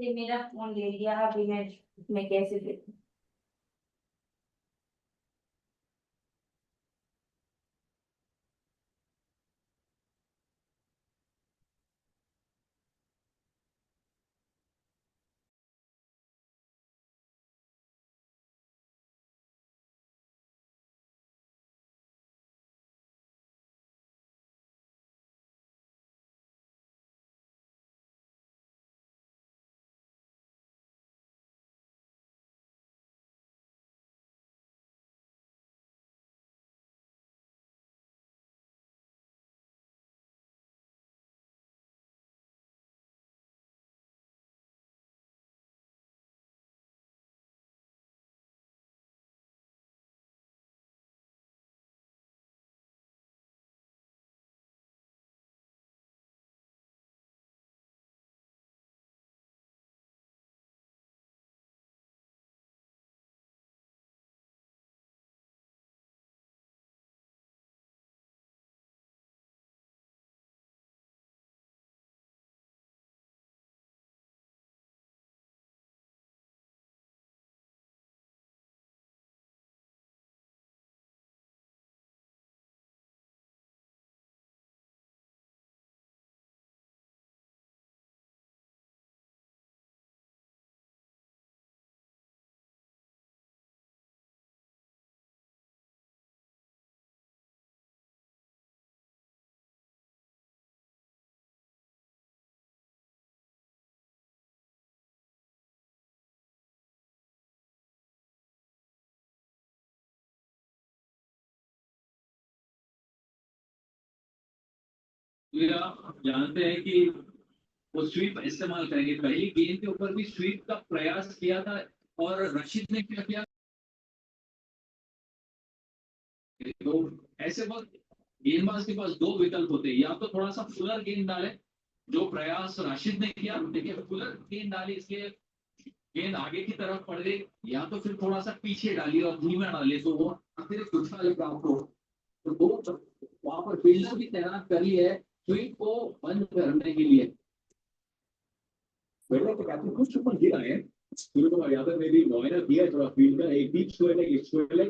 ये मेरा फोन ले लिया, अभी मैं कैसे देखूं। ये आप जानते हैं कि वो स्वीप इस्तेमाल करेंगे। पहली गेंद के ऊपर भी स्वीप का प्रयास किया था और रशीद ने क्या किया, तो ऐसे वक्त गेंदबाज के पास दो विकल्प होते हैं, या तो थोड़ा सा फुलर गेंद डाले, जो प्रयास राशिद ने किया। देखिए फुलर गेंद डाली, इसलिए गेंद आगे की तरफ पड़ गई, या तो फिर थोड़ा सा पीछे डालिए और धीमा डालिए तो वो अतिरिक्त उछाल प्राप्त हो। तो दो वहां पर फील्डर भी तैनात करी है स्वीप को बंद करने के लिए। Verdad que casi mucho cualquiera, ¿eh? Tú como variador में भी नॉइनर दिया है, थोड़ा फील्ड का एक बीच स्क्वायर एक स्क्वायर,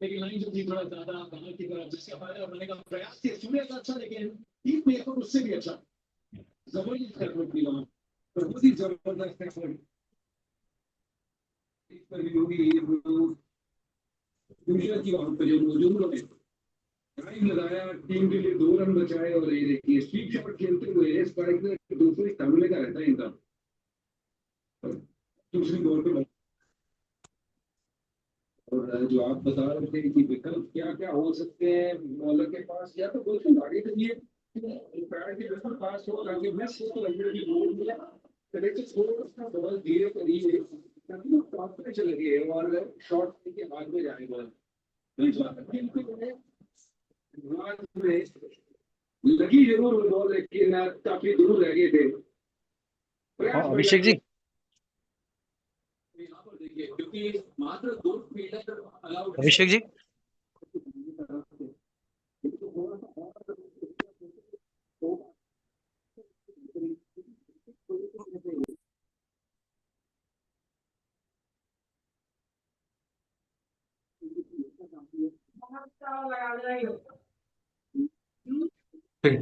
लेकिन लाइन जो थी थोड़ा ज्यादा बाहर की तरफ, जिसका फायदा उठाने का प्रयास किया सूर्य का अच्छा, लेकिन टीम में तो उससे भी अच्छा जबरदस्त एफर्ट दिया, बहुत ही जबरदस्त एफर्ट इस पर भी होगी। दूसरा की वहां पर जो मौजूद है टाइम लगाया, टीम के लिए 2 रन बचाए, और ये देखिए स्वीप शॉट खेलते हुए स्ट्राइक में दूसरे सामने का रहता है इनका। दूसरी बॉल पे और जो आप बता रहे थे कि विकल्प क्या क्या हो सकते हैं बॉलर के पास, या तो बिल्कुल आगे करिए पैर के बिल्कुल पास हो ताकि मिस हो तो लगे कि बॉल मिला, तो देखिए थोड़ा सा बॉल धीरे करिए ताकि वो टॉप पे चले गए और शॉट के बाद में जाए बॉल। तो इस बात बिल्कुल बाद में लगी जरूर वो बॉल, लेकिन काफी दूर रह गए थे। हाँ प्रयास बढ़िया अभिषेक जी। यहाँ पर देखिए, क्योंकि मात्र 2 फील्डर अलाउड है। अभिषेक जी। ठीक।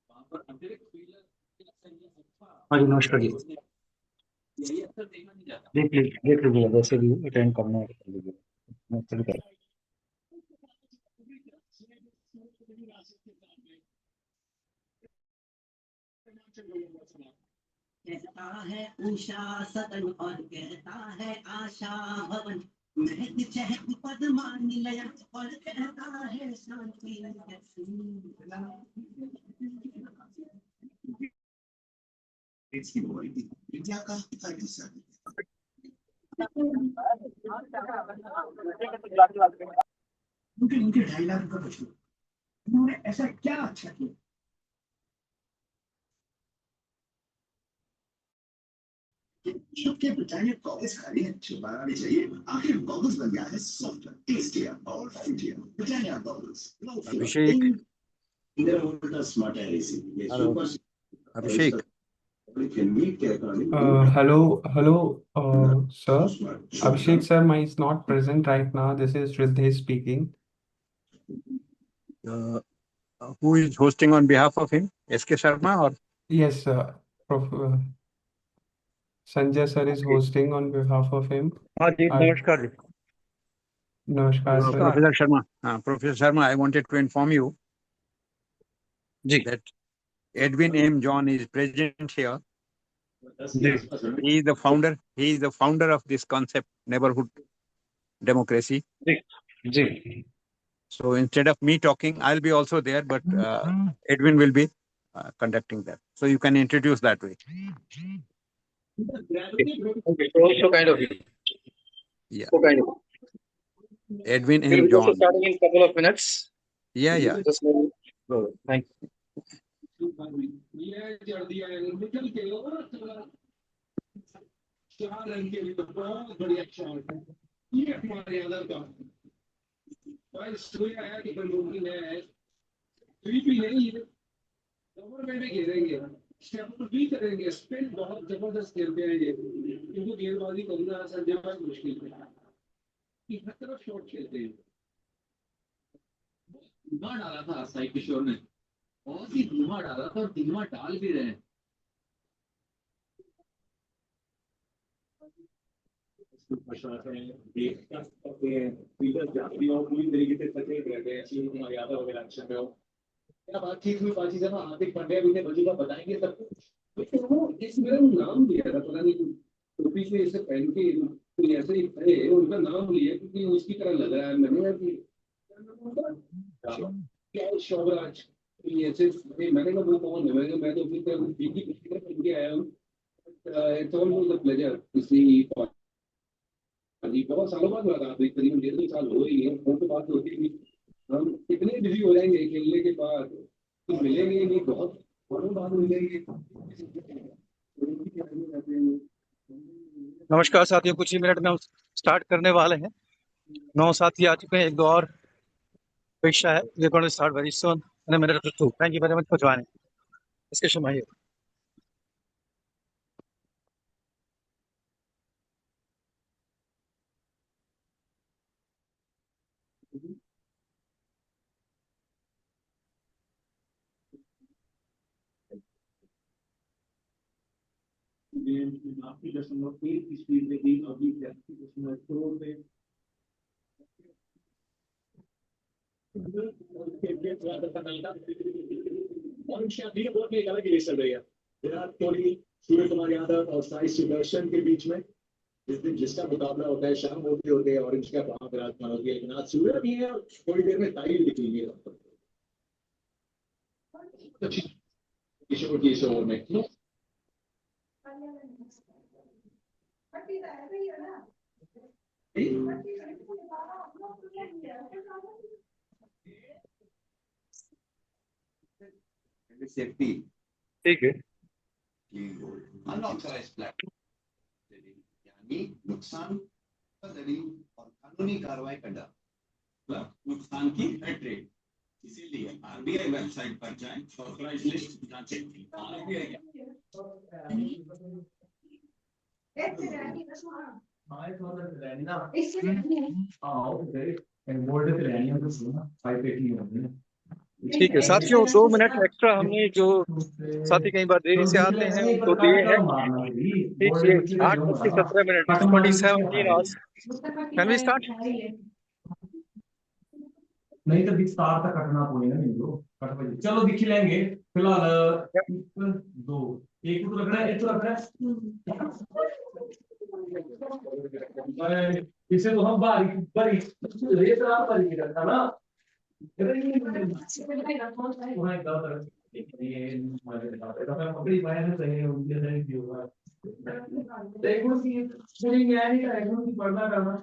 वहां पर अतिरिक्त फील्डर हाँ जी नमस्कार जी। यही अक्सर देखा नहीं जाता। देख लीजिए जैसे भी अटेंड करना है कर लीजिए। मैं चल कर। कहता है उषा सदन और कहता है आशा भवन, महक चहक पद्मा निलय और कहता है शांति। विद्या का उनके 2.5 लाख का प्रश्न, उन्होंने ऐसा क्या अच्छा किया शुभ के ब्रिटानिया बबल्स खाली है, छुपाना नहीं चाहिए। आखिर बबल्स बन गया है सॉफ्टर, टेस्टियर और फ्रूटियर। ब्रिटानिया बबल्स, नो Abhishek, इधर उल्टा स्मार्ट है इसी ये hello, सुपर Abhishek. नीट के according Hello, sir. Smart Abhishek sir is not present right now. This is Riddhesh speaking. Uh, who is hosting on behalf of him? SK Sharma or? Yes, sir. Sanjay sir is Okay. hosting on behalf of him. हाँ जी, Uh, नमस्कार जी। Namaskar, sir. Professor Sharma. Professor Sharma, I wanted to inform you that Edwin M. John is present here. He is the founder. He is the founder of this concept, neighborhood democracy. Ji So instead of me talking, I'll be also there, but Edwin will be conducting that. So you can introduce that way. okay so kind of you. Yeah. So kind of Edwin we'll M. be also John. starting in couple of minutes. Yeah. Just no, thank you. ये जड़ दिया है निकल के और चार रंग के लिए बहुत बढ़िया शॉट है ये हमारे अंदर का भाई सूर्य आया कि बंदूकी है थ्री भी नहीं है डबल में भी घेरेंगे स्टेप भी करेंगे स्पिन बहुत जबरदस्त खेलते हैं ये क्योंकि गेंदबाजी करना संजय भाई मुश्किल है कि हर तरफ शॉट खेलते हैं धीमा डाला था साई किशोर ने बहुत ही धीमा डाला था और धीमा डाल भी रहे हैं पूरी तरीके से सचेत रहते हैं अश्विनी कुमार यादव वगैरह अक्षर में हो क्या बातचीत हुई बातचीत है हार्दिक पांड्या भी ने वजीफा बताएंगे सब कुछ लेकिन वो जिस मेरा नाम दिया था पता नहीं टोपी से इसे पहन के कोई ऐसे ही थे उनका नाम लिया क्योंकि उसकी तरह लग रहा है मैंने कि क्या शोभराज ऐसे मैंने कहा वो कौन है मैं तो अपनी तरह बीकी पहन के आया हूँ इट्स ऑलमोस्ट अ प्लेजर किसी बहुत सालों बाद मुलाकात हुई करीबन 1.5 साल हो ही है फोन पे बात होती थी हम इतने बिजी हो जाएंगे खेलने के बाद तो मिलेंगे नहीं बहुत फोनों बाद मिलेंगे नमस्कार साथियों, कुछ ही मिनट में हम स्टार्ट करने वाले हैं। 9 साथी आ चुके हैं, 1-2 और अपेक्षा है। We're going to start very soon in a minute or two. Thank you very much for joining. SK Sharma here. आपकी 10.1 की स्पीड में भी अभी 10.2 पे और धीरे बहुत एक अलग रेस चल रही है विराट कोहली सूर्य कुमार यादव और साई सुदर्शन के बीच में जिस दिन जिसका मुकाबला होता है शाम होते हैं ऑरेंज का वहां विराजमान होती है लेकिन आज सूर्य भी है और थोड़ी देर में ताई दिखेंगे किशोर की इस ओवर में सेफ्टी ठीक है। अनऑथराइज्ड प्लेटफॉर्म यानी नुकसान का दलील और कानूनी कार्रवाई का डर नुकसान की रेट इसीलिए आरबीआई वेबसाइट पर जाएं ऑथराइज्ड लिस्ट जांचें आरबीआई ठीक है साथियों, 2 मिनट एक्स्ट्रा हमने जो साथी कई बार देरी से आते हैं उनको दिए हैं। ठीक है, 8:17 27 hours. Can we start? नहीं तो विस्तार तक कटना पड़ेगा नहीं तो कट बजे चलो दिख लेंगे फिलहाल 2 एक तो लग रहा है एक तो लग रहा है इसे तो हम बारी रेत रात बारी की रखा ना पकड़ी पाया ना सही उनके सही क्यों हुआ पढ़ना करना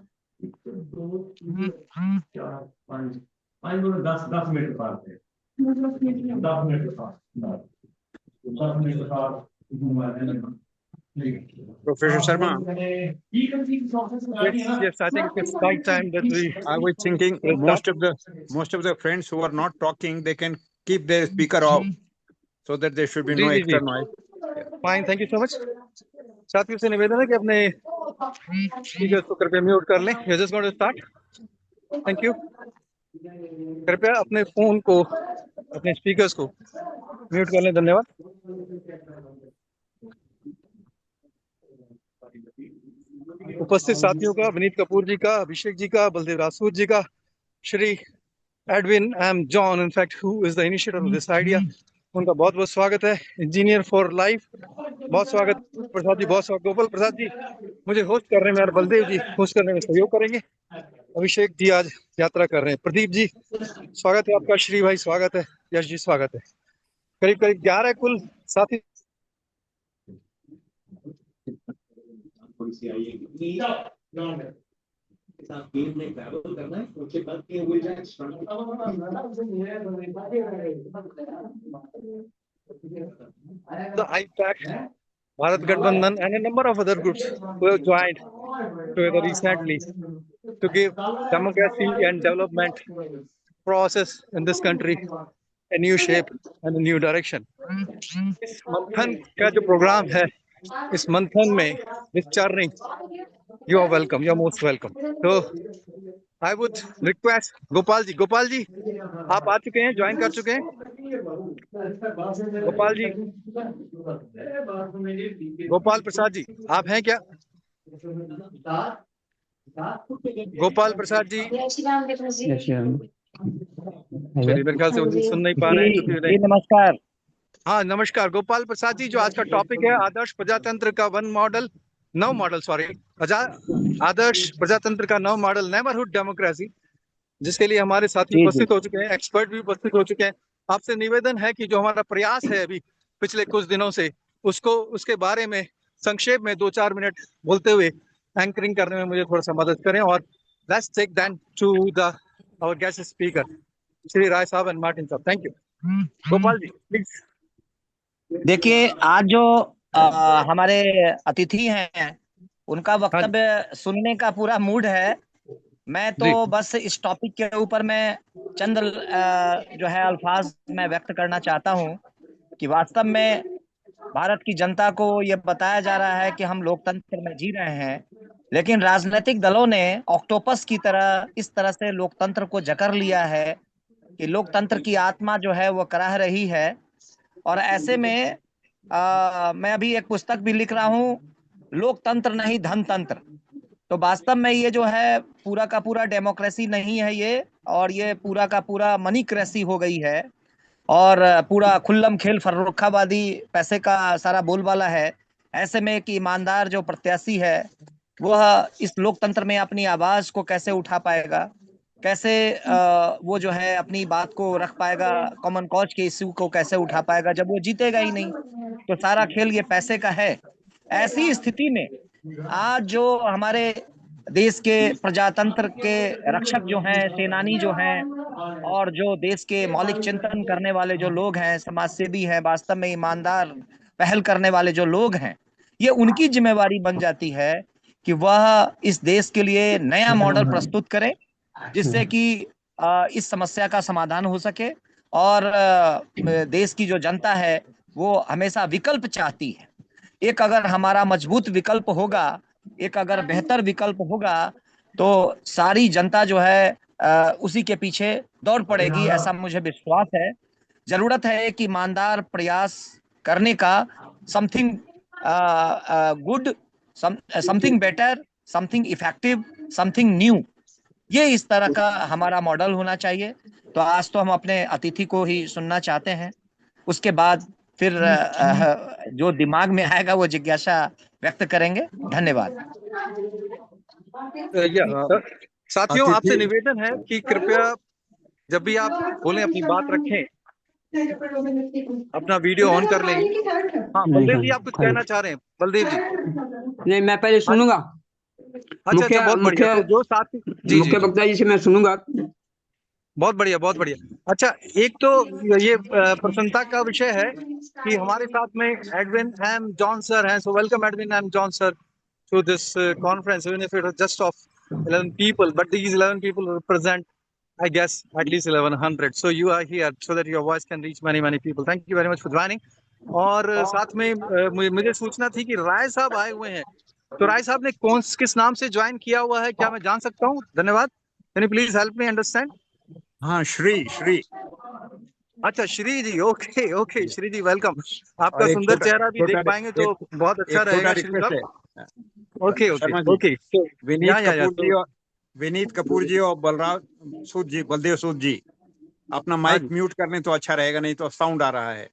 2 3 4 5 10 मिनट बाद 10 मिनट बाद 10 मिनट बाद Professor Sharma, Yes, I think it's right time that we I was thinking start. most of the friends who are not talking, they can keep their speaker off so that there should be जी no जी जी, extra noise. Fine, thank you so much. साथियों से निवेदन है कि अपने speakers को कृपया म्यूट कर लें। We just going to start. Thank you. कृपया अपने फोन को, अपने स्पीकर्स को म्यूट कर लें। धन्यवाद। उपस्थित साथियों का, विनीत कपूर जी का, अभिषेक जी का, बलदेव राजपूत जी का, Shri Edwin M John, in fact who is the initiator of this idea, उनका बहुत बहुत स्वागत है। इंजीनियर फॉर लाइफ, बहुत स्वागत। प्रसाद जी बहुत स्वागत। गोपाल प्रसाद जी मुझे होस्ट करने में और बलदेव जी होस्ट करने में सहयोग करेंगे। अभिषेक जी आज यात्रा कर रहे हैं। प्रदीप जी स्वागत है आपका। श्री भाई स्वागत है। यश जी स्वागत है। करीब करीब 11 कुल साथी। The IPAC, Bharat Gathbandhan and a number of other groups who have joined together recently to give democracy and development process in this country a new shape and a new direction. इस मंथन का जो programme है, इस मंथन में this churning, you are welcome, you are most welcome. So I would request Gopal ji आप आ चुके हैं, ज्वाइन कर चुके हैं? गोपाल जी, गोपाल प्रसाद जी आप हैं क्या? गोपाल प्रसाद जी चलिए, मेरे ख्याल से उन्हें सुन नहीं पा रहे हैं क्योंकि नमस्कार। हाँ नमस्कार गोपाल प्रसाद जी। जो आज का टॉपिक है आदर्श प्रजातंत्र का आदर्श प्रजातंत्र का नव मॉडल नेबरहुड डेमोक्रेसी, जिसके लिए हमारे साथी उपस्थित हो चुके हैं, एक्सपर्ट भी उपस्थित हो चुके हैं। आपसे निवेदन है कि जो हमारा प्रयास है अभी पिछले कुछ दिनों से, उसके बारे में संक्षेप में 2-4 मिनट बोलते हुए एंकरिंग करने में मुझे थोड़ा सा मदद करें। और let's take then to the our guest speaker Shri Rai साहब एंड मार्टिन साहब। Thank you. Gopal ji please. देखिए, आज जो हमारे अतिथि हैं उनका वक्तव्य सुनने का पूरा मूड है। मैं तो बस इस टॉपिक के ऊपर मैं चंद जो है अल्फाज मैं व्यक्त करना चाहता हूं कि वास्तव में भारत की जनता को ये बताया जा रहा है कि हम लोकतंत्र में जी रहे हैं, लेकिन राजनीतिक दलों ने ऑक्टोपस की तरह इस तरह से लोकतंत्र को जकड़ लिया है कि लोकतंत्र की आत्मा जो है वो कराह रही है। और ऐसे में मैं अभी एक पुस्तक भी लिख रहा हूँ, लोकतंत्र नहीं धनतंत्र। तो वास्तव में ये जो है पूरा का पूरा डेमोक्रेसी नहीं है ये, और ये पूरा का पूरा मनीक्रेसी हो गई है और पूरा खुल्लम खेल फर्रुखाबादी पैसे का सारा बोलबाला है। ऐसे में एक ईमानदार जो प्रत्याशी है वह इस लोकतंत्र में अपनी आवाज को कैसे उठा पाएगा, कैसे वो जो है अपनी बात को रख पाएगा, कॉमन कॉज के इश्यू को कैसे उठा पाएगा जब वो जीतेगा ही नहीं। तो सारा खेल ये पैसे का है। ऐसी स्थिति में आज जो हमारे देश के प्रजातंत्र के रक्षक जो हैं, सेनानी जो हैं, और जो देश के मौलिक चिंतन करने वाले जो लोग हैं, समाजसेवी हैं, वास्तव में ईमानदार पहल करने वाले जो लोग हैं, ये उनकी जिम्मेवारी बन जाती है कि वह इस देश के लिए नया मॉडल प्रस्तुत करें जिससे कि इस समस्या का समाधान हो सके। और देश की जो जनता है वो हमेशा विकल्प चाहती है। एक अगर हमारा मजबूत विकल्प होगा, एक अगर बेहतर विकल्प होगा, तो सारी जनता जो है उसी के पीछे दौड़ पड़ेगी, ऐसा मुझे विश्वास है। जरूरत है कि ईमानदार प्रयास करने का, something good, something better, something effective, something new, ये इस तरह का हमारा मॉडल होना चाहिए। तो आज तो हम अपने अतिथि को ही सुनना चाहते हैं, उसके बाद फिर जो दिमाग में आएगा वो जिज्ञासा व्यक्त करेंगे। धन्यवाद। साथियों आपसे निवेदन है कि कृपया जब भी आप बोलें अपनी बात रखें, अपना वीडियो ऑन कर लेंगे। हाँ बलदेव जी आप कुछ कहना चाह रहे हैं? बलदेव जी। नहीं, मैं पहले सुनूंगा। अच्छा बहुत बढ़िया। तो जो साथी मुख्य वक्ता जी से मैं सुनूंगा। बहुत बढ़िया, बहुत बढ़िया। अच्छा, एक तो ये प्रसन्नता का विषय है कि हमारे साथ में एडविन एम जॉन सर हैं। So welcome Edwin M John sir to this conference, even if it was just of 11 people, but these 11 people represent, I guess, at least 1100. So you are here so that your voice can reach many, many people. Thank you very much for joining. और साथ में मुझे सूचना थी कि राय साहब आए हुए हैं। तो राय साहब ने किस नाम से ज्वाइन किया हुआ है, क्या मैं जान सकता हूँ? धन्यवाद। Can you please help me understand? हाँ, श्री। अच्छा, श्री जी, ओके ओके, श्री जी वेलकम। आपका और एक सुंदर चेहरा भी देख छोटा पाएंगे तो बहुत अच्छा एक छोटा रहेगा श्री रिक्वेस्ट साहब। है okay okay Sharma ji, okay, Vineet या कपूर जी तो और विनीत कपूर जी और बलदेव सूद जी अपना हाँ माइक जी, म्यूट कर लें तो अच्छा रहेगा, नहीं तो साउंड आ रहा है।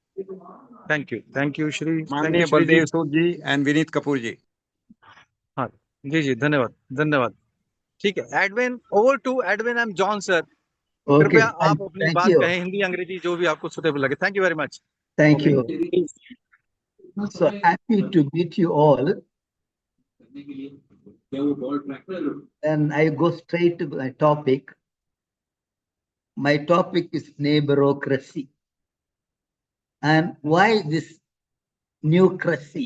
थैंक यू श्री, थैंक माननीय यू श्री जी। बलदेव सूद जी एंड विनीत कपूर जी। हाँ जी जी, धन्यवाद धन्यवाद। ठीक है, Edwin, over to Edwin M John sir. Okay, कृपया आप अपनी thank बात you. कहें, हिंदी अंग्रेजी जो भी आपको सुटेबल लगे। Thank you very much. Thank you. So happy to meet you all. And I go straight to my topic. My topic is neighborocracy. And why this newcracy?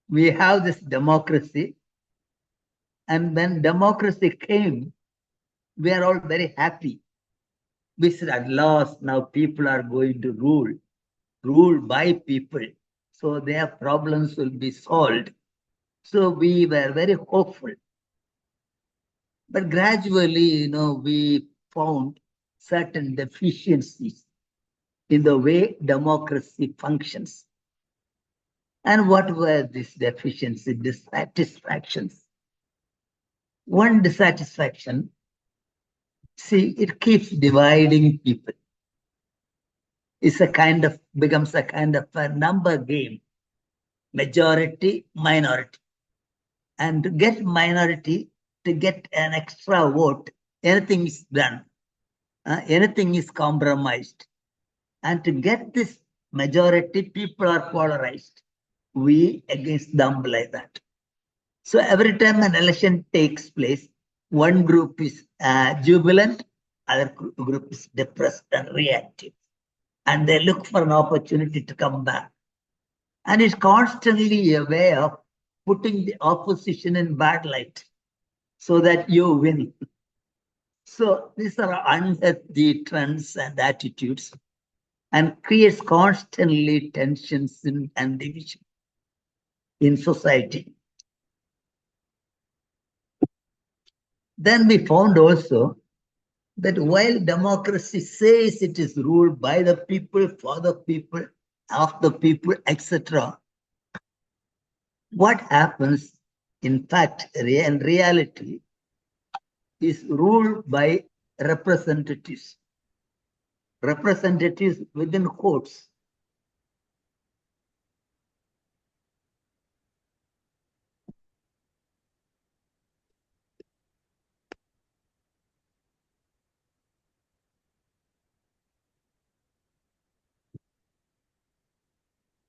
We have this democracy. And when democracy came, we are all very happy. We said, at last, now people are going to rule by people. So their problems will be solved. So we were very hopeful. But gradually, we found certain deficiencies in the way democracy functions. And what were these deficiencies, dissatisfactions? One dissatisfaction, see, it keeps dividing people. Becomes a kind of a number game, majority, minority. And to get minority, to get an extra vote, anything is done. Anything is compromised. And to get this majority, people are polarized. We against them like that. So every time an election takes place, one group is jubilant, other group is depressed and reactive. And they look for an opportunity to come back. And it's constantly a way of putting the opposition in bad light so that you win. So these are unhealthy trends and attitudes and creates constantly tensions and division in society. Then we found also that while democracy says it is ruled by the people, for the people, of the people, etc., what happens, in fact, in reality, is ruled by representatives. Representatives within courts.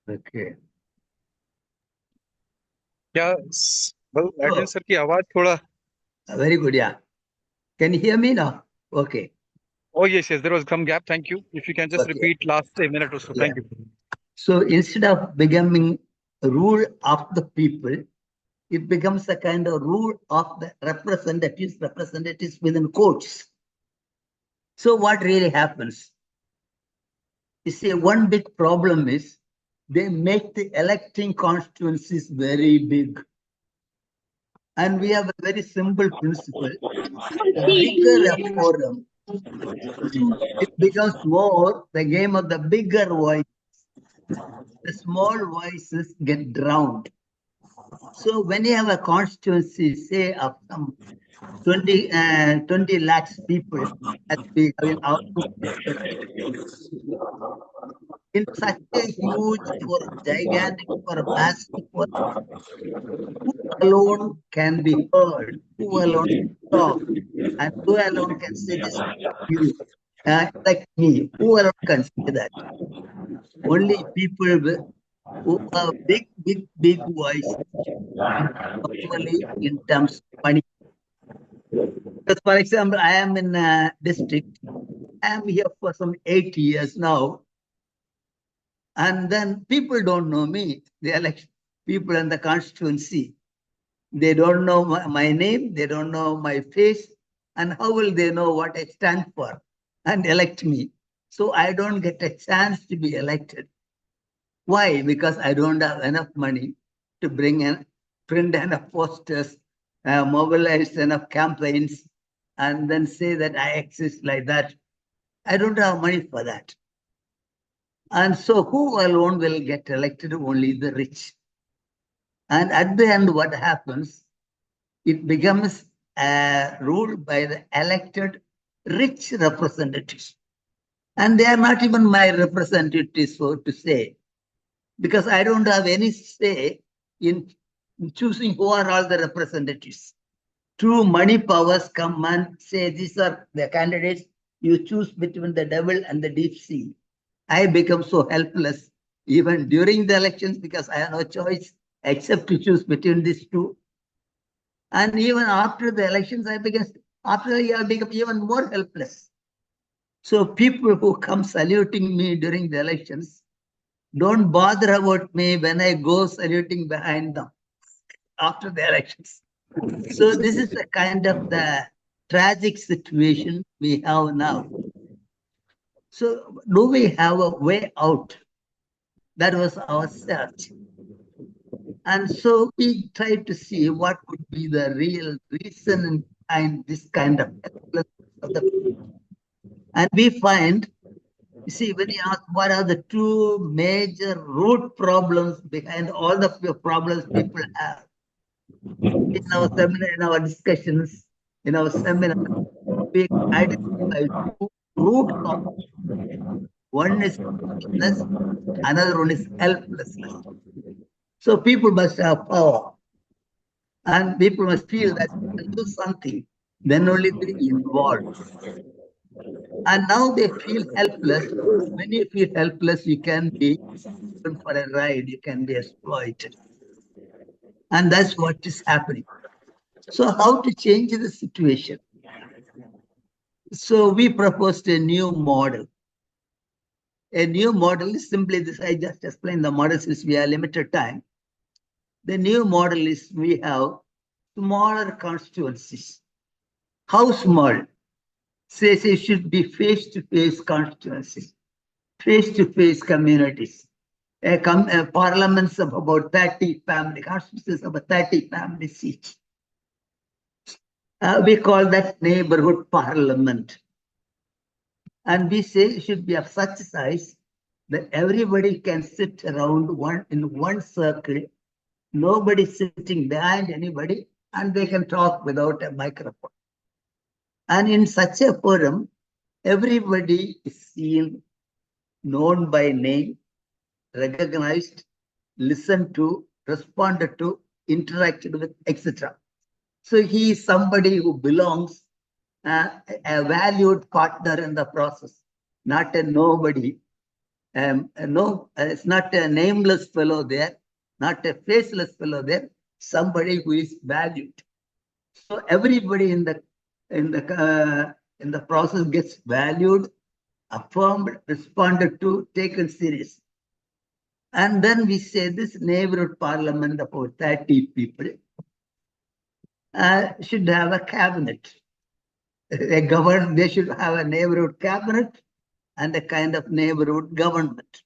Okay. क्या Edwin sir की आवाज थोड़ा very good, yeah. Can you hear me now? Okay. Oh yes, there was some gap. Thank you. If you can just repeat last a minute or so. Thank you. So instead of becoming rule of the people, it becomes a kind of rule of the representatives within courts. So what really happens? You see, one big problem is they make the electing constituencies very big. And we have a very simple principle. The bigger a forum, it becomes more the game of the bigger voice. The small voices get drowned. So when you have a constituency, say of some 20 lakhs people, as we have in our in such a huge forum, gigantic forum, massive forum, who alone can be heard, who alone can talk, and who alone can say this, you, like me, who alone can say that? Only people who have big voice, normally in terms of money. Because, for example, I am in a district. I am here for some 8 years now. And then people don't know me. They are like people in the constituency. They don't know my name. They don't know my face. And how will they know what I stand for and elect me? So I don't get a chance to be elected. Why? Because I don't have enough money to print enough posters, mobilize enough campaigns, and then say that I exist like that. I don't have money for that. And so who alone will get elected? Only the rich. And at the end, what happens? It becomes ruled by the elected rich representatives. And they are not even my representatives, so to say, because I don't have any say in choosing who are all the representatives. Two money powers come and say, these are the candidates, you choose between the devil and the deep sea. I become so helpless even during the elections because I have no choice except to choose between these two. And even after the elections, I become even more helpless. So people who come saluting me during the elections don't bother about me when I go saluting behind them after the elections. So this is the kind of the tragic situation we have now. So do we have a way out? That was our search. And so we tried to see what would be the real reason behind this kind of and we find, you see, when you ask what are the two major root problems behind all the problems people have, in our seminar, in our discussions, in our seminar, we identify two root problems. One is helplessness, another one is helplessness. So people must have power. And people must feel that they can do something, then only they involved. And now they feel helpless. When you feel helpless, you can be taken for a ride, you can be exploited. And that's what is happening. So how to change the situation? So we proposed a new model. A new model is simply this. I just explained the model since we have limited time. The new model is we have smaller constituencies. How small? Says it should be face-to-face constituencies, face-to-face communities. Parliaments of about 30 family constituencies, about 30 families each. We call that neighborhood parliament. And we say it should be of such size that everybody can sit around in one circle, nobody sitting behind anybody, and they can talk without a microphone. And in such a forum, everybody is seen, known by name, recognized, listened to, responded to, interacted with, etc. So he is somebody who belongs, a valued partner in the process, not a nobody. It's not a nameless fellow there, not a faceless fellow there, somebody who is valued. So everybody in the process gets valued, affirmed, responded to, taken serious. And then we say this neighborhood parliament of about 30 people should have a cabinet. They should have a neighborhood cabinet and a kind of neighborhood government.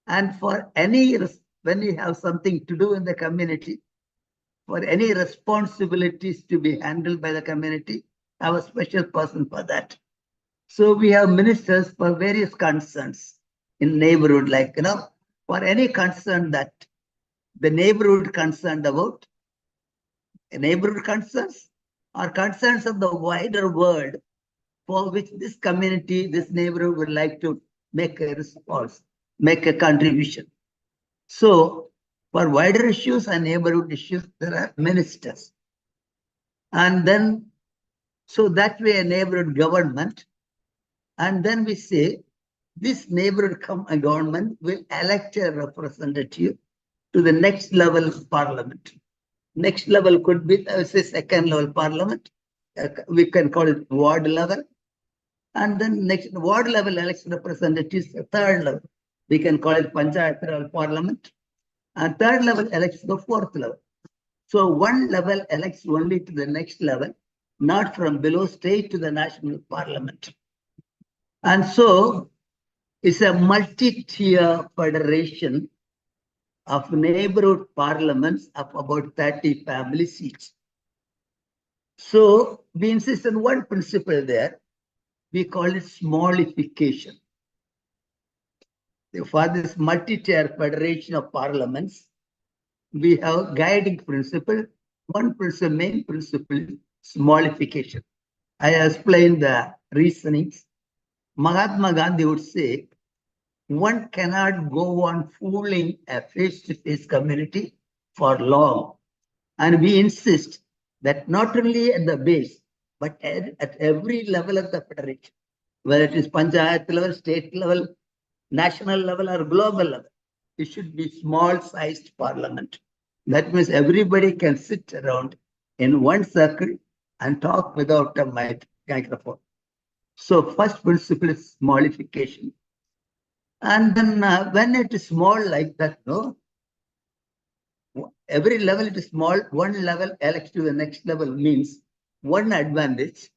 And for when you have something to do in the community, for any responsibilities to be handled by the community, have a special person for that. So we have ministers for various concerns in neighborhood, like, for any concern that the neighborhood concerned about, neighborhood concerns or concerns of the wider world for which this community, this neighborhood would like to make a response, make a contribution. So for wider issues and neighborhood issues, there are ministers. And then, so that way a neighborhood government. And then we say, this neighborhood government will elect a representative to the next level of parliament. Next level could be, say, second level parliament. we can call it ward level. And then next ward level election representatives, the third level. We can call it Panchayat level parliament. And third level elects the fourth level. So one level elects only to the next level, not from below straight to the national parliament. And so it's a multi-tier federation of neighborhood parliaments of about 30 family seats. So we insist on one principle there. We call it smallification. For this multi-tier federation of parliaments, we have guiding principle. One principle, main principle, smallification. I explained the reasonings. Mahatma Gandhi would say, one cannot go on fooling a face-to-face community for long. And we insist that not only at the base, but at every level of the federation, whether it is Panchayat level, state level, national level, or global level, it should be small-sized parliament. That means everybody can sit around in one circle and talk without a microphone. So first principle is smallification. And then when it is small like that, no, every level it is small, one level elects to the next level means one advantage.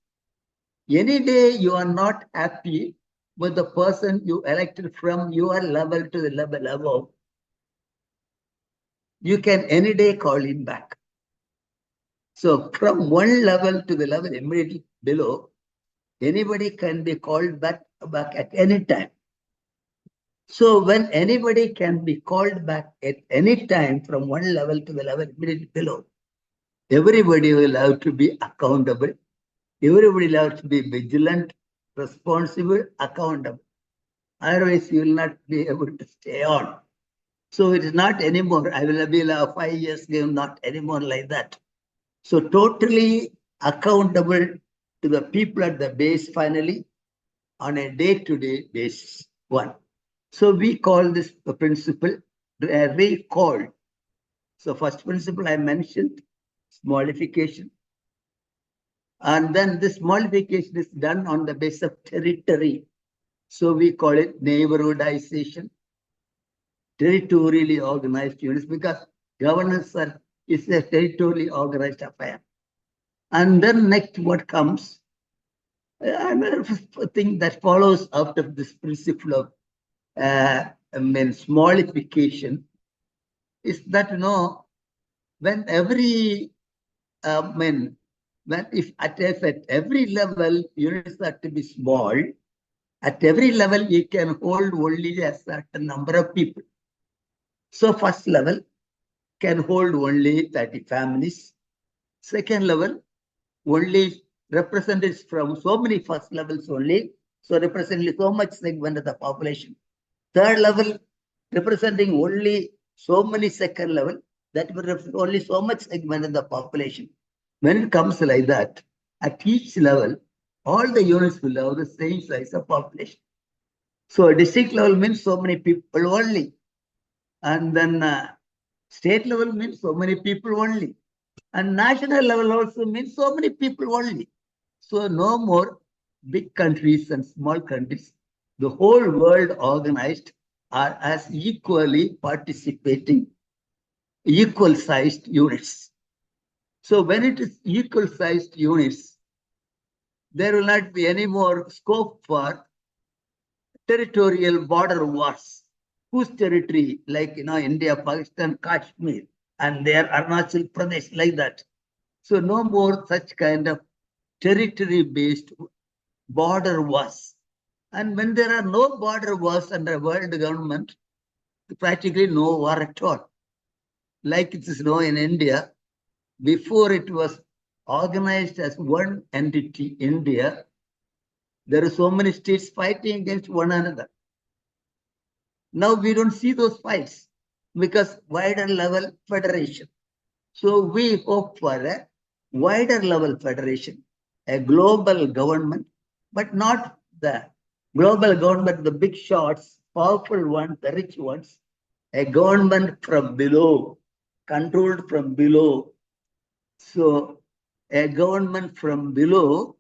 Any day you are not happy with the person you elected from your level to the level above, you can any day call him back. So from one level to the level immediately below, anybody can be called back at any time. So when anybody can be called back at any time from one level to the level immediately below, everybody will have to be accountable. Everybody will have to be vigilant, responsible, accountable. Otherwise, you will not be able to stay on. So it is not anymore, I will be a 5 years game, not anymore like that. So totally accountable to the people at the base finally on a day-to-day basis. One. So we call this principle recall. So first principle I mentioned, smallification. And then this smallification is done on the basis of territory. So we call it neighborhoodization. Territorially organized units, because governance is a territorially organized affair. And then next what comes, another thing that follows out of this principle of smallification is that, you know, when every, if at every level units are to be small, at every level you can hold only a certain number of people. So first level can hold only 30 families. Second level, only representatives from so many first levels only. So representing so much segment of the population. Third level, representing only so many second level, that will represent only so much segment of the population. When it comes like that, at each level, all the units will have the same size of population. So a district level means so many people only. And then state level means so many people only. And national level also means so many people only. So no more big countries and small countries. The whole world organized are as equally participating, equal-sized units. So when it is equal-sized units, there will not be any more scope for territorial border wars. Whose territory, like, you know, India, Pakistan, Kashmir, and their Arunachal Pradesh, like that. So no more such kind of territory-based border wars. And when there are no border wars under world government, practically no war at all. Like it is known in India, before it was organized as one entity, India, there are so many states fighting against one another. Now we don't see those fights because wider level federation. So we hope for a wider level federation, a global government, but not the global government, the big shots, powerful ones, the rich ones, a government from below, controlled from below. So a government from below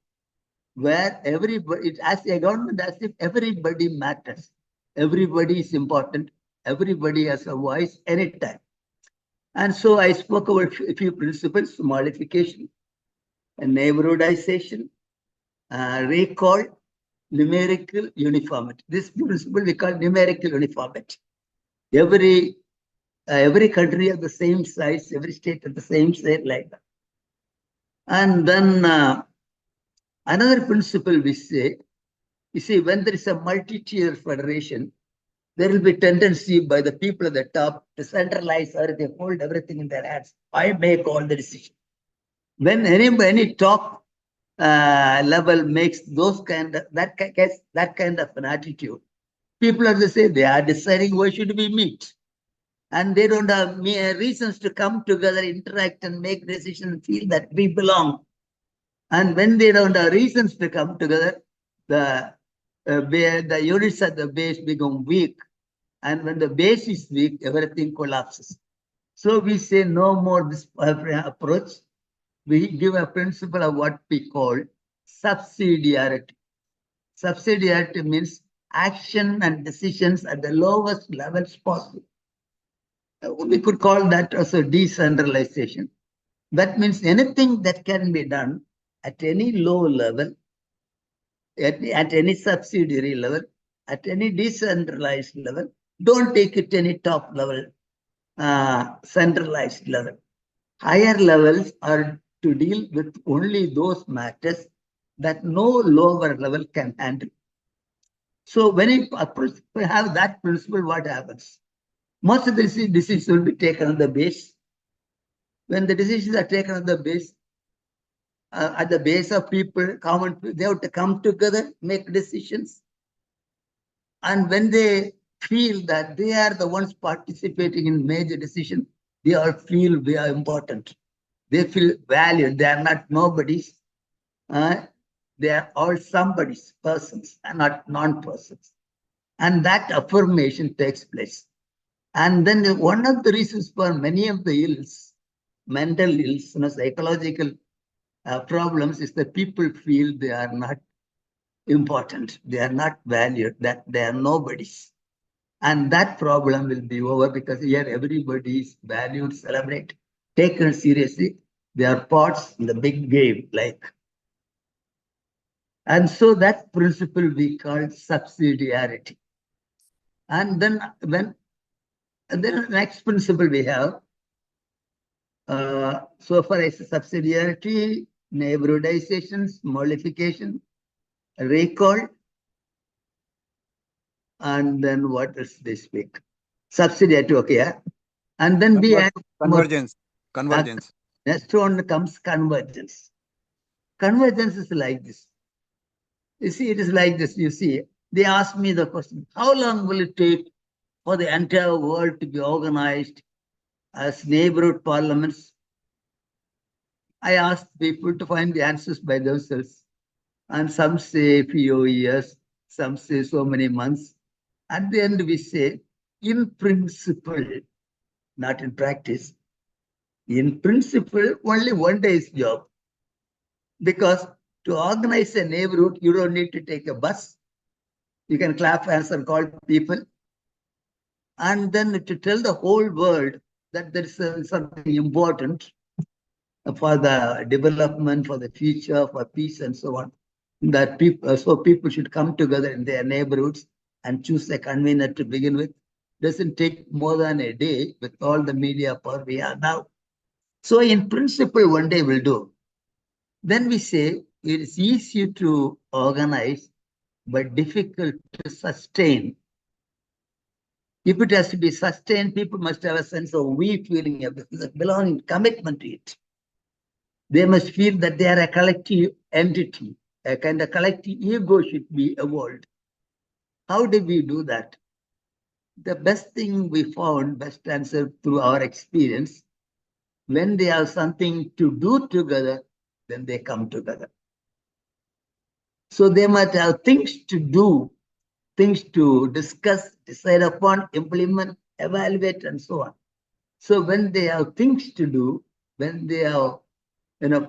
where everybody, it as a government as if everybody matters. Everybody is important. Everybody has a voice anytime. And so I spoke about a few principles: modification, neighborhoodization, recall, numerical uniformity. This principle we call numerical uniformity. Every country has the same size, every state has the same size, like that. And then another principle we say, you see, when there is a multi-tier federation, there will be tendency by the people at the top to centralize or they hold everything in their hands. I make all the decisions. When any top level makes that kind of an attitude, people are to say they are deciding where should we meet, and they don't have reasons to come together, interact, and make decisions, feel that we belong. And when they don't have reasons to come together, the units at the base become weak. And when the base is weak, everything collapses. So we say no more this approach. We give a principle of what we call subsidiarity. Subsidiarity means action and decisions at the lowest levels possible. We could call that also decentralization. That means anything that can be done at any low level, at any subsidiary level, at any decentralized level, don't take it to any top level, centralized level. Higher levels are to deal with only those matters that no lower level can handle. So when we have that principle, what happens? Most of the decisions will be taken on the base. When the decisions are taken on the base, at the base of people, they have to come together, make decisions. And when they feel that they are the ones participating in major decisions, they all feel they are important. They feel valued. They are not nobodies. They are all somebody's persons and not non-persons. And that affirmation takes place. And then one of the reasons for many of the ills, mental ills, psychological problems, is that people feel they are not important. They are not valued, that they are nobodies. And that problem will be over because here everybody is valued, celebrated, taken seriously. They are parts in the big game, like. And so that principle we call subsidiarity. And then the next principle we have, so far as subsidiarity, neighborhoodization, modification, recall, and then what else they speak? Subsidiarity, okay, yeah. And then we add convergence. Next one comes convergence. Convergence is like this. You see, it is like this. You see, they ask me the question, how long will it take for the entire world to be organized as neighborhood parliaments? I asked people to find the answers by themselves. And some say a few years, some say so many months. At the end, we say, in principle, not in practice. In principle, only one day's job. Because to organize a neighborhood, you don't need to take a bus. You can clap hands and call people. And then to tell the whole world that there is something important for the development, for the future, for peace and so on, that people should come together in their neighborhoods and choose a convener to begin with. Doesn't take more than a day with all the media power we have now. So in principle, one day will do. Then we say it is easy to organize, but difficult to sustain. If it has to be sustained, people must have a sense of feeling of belonging, commitment to it. They must feel that they are a collective entity, a kind of collective ego should be evolved. How do we do that? The best thing we found, best answer through our experience, when they have something to do together, then they come together. So they must have things to do, things to discuss, decide upon, implement, evaluate, and so on. So when they have things to do, when they have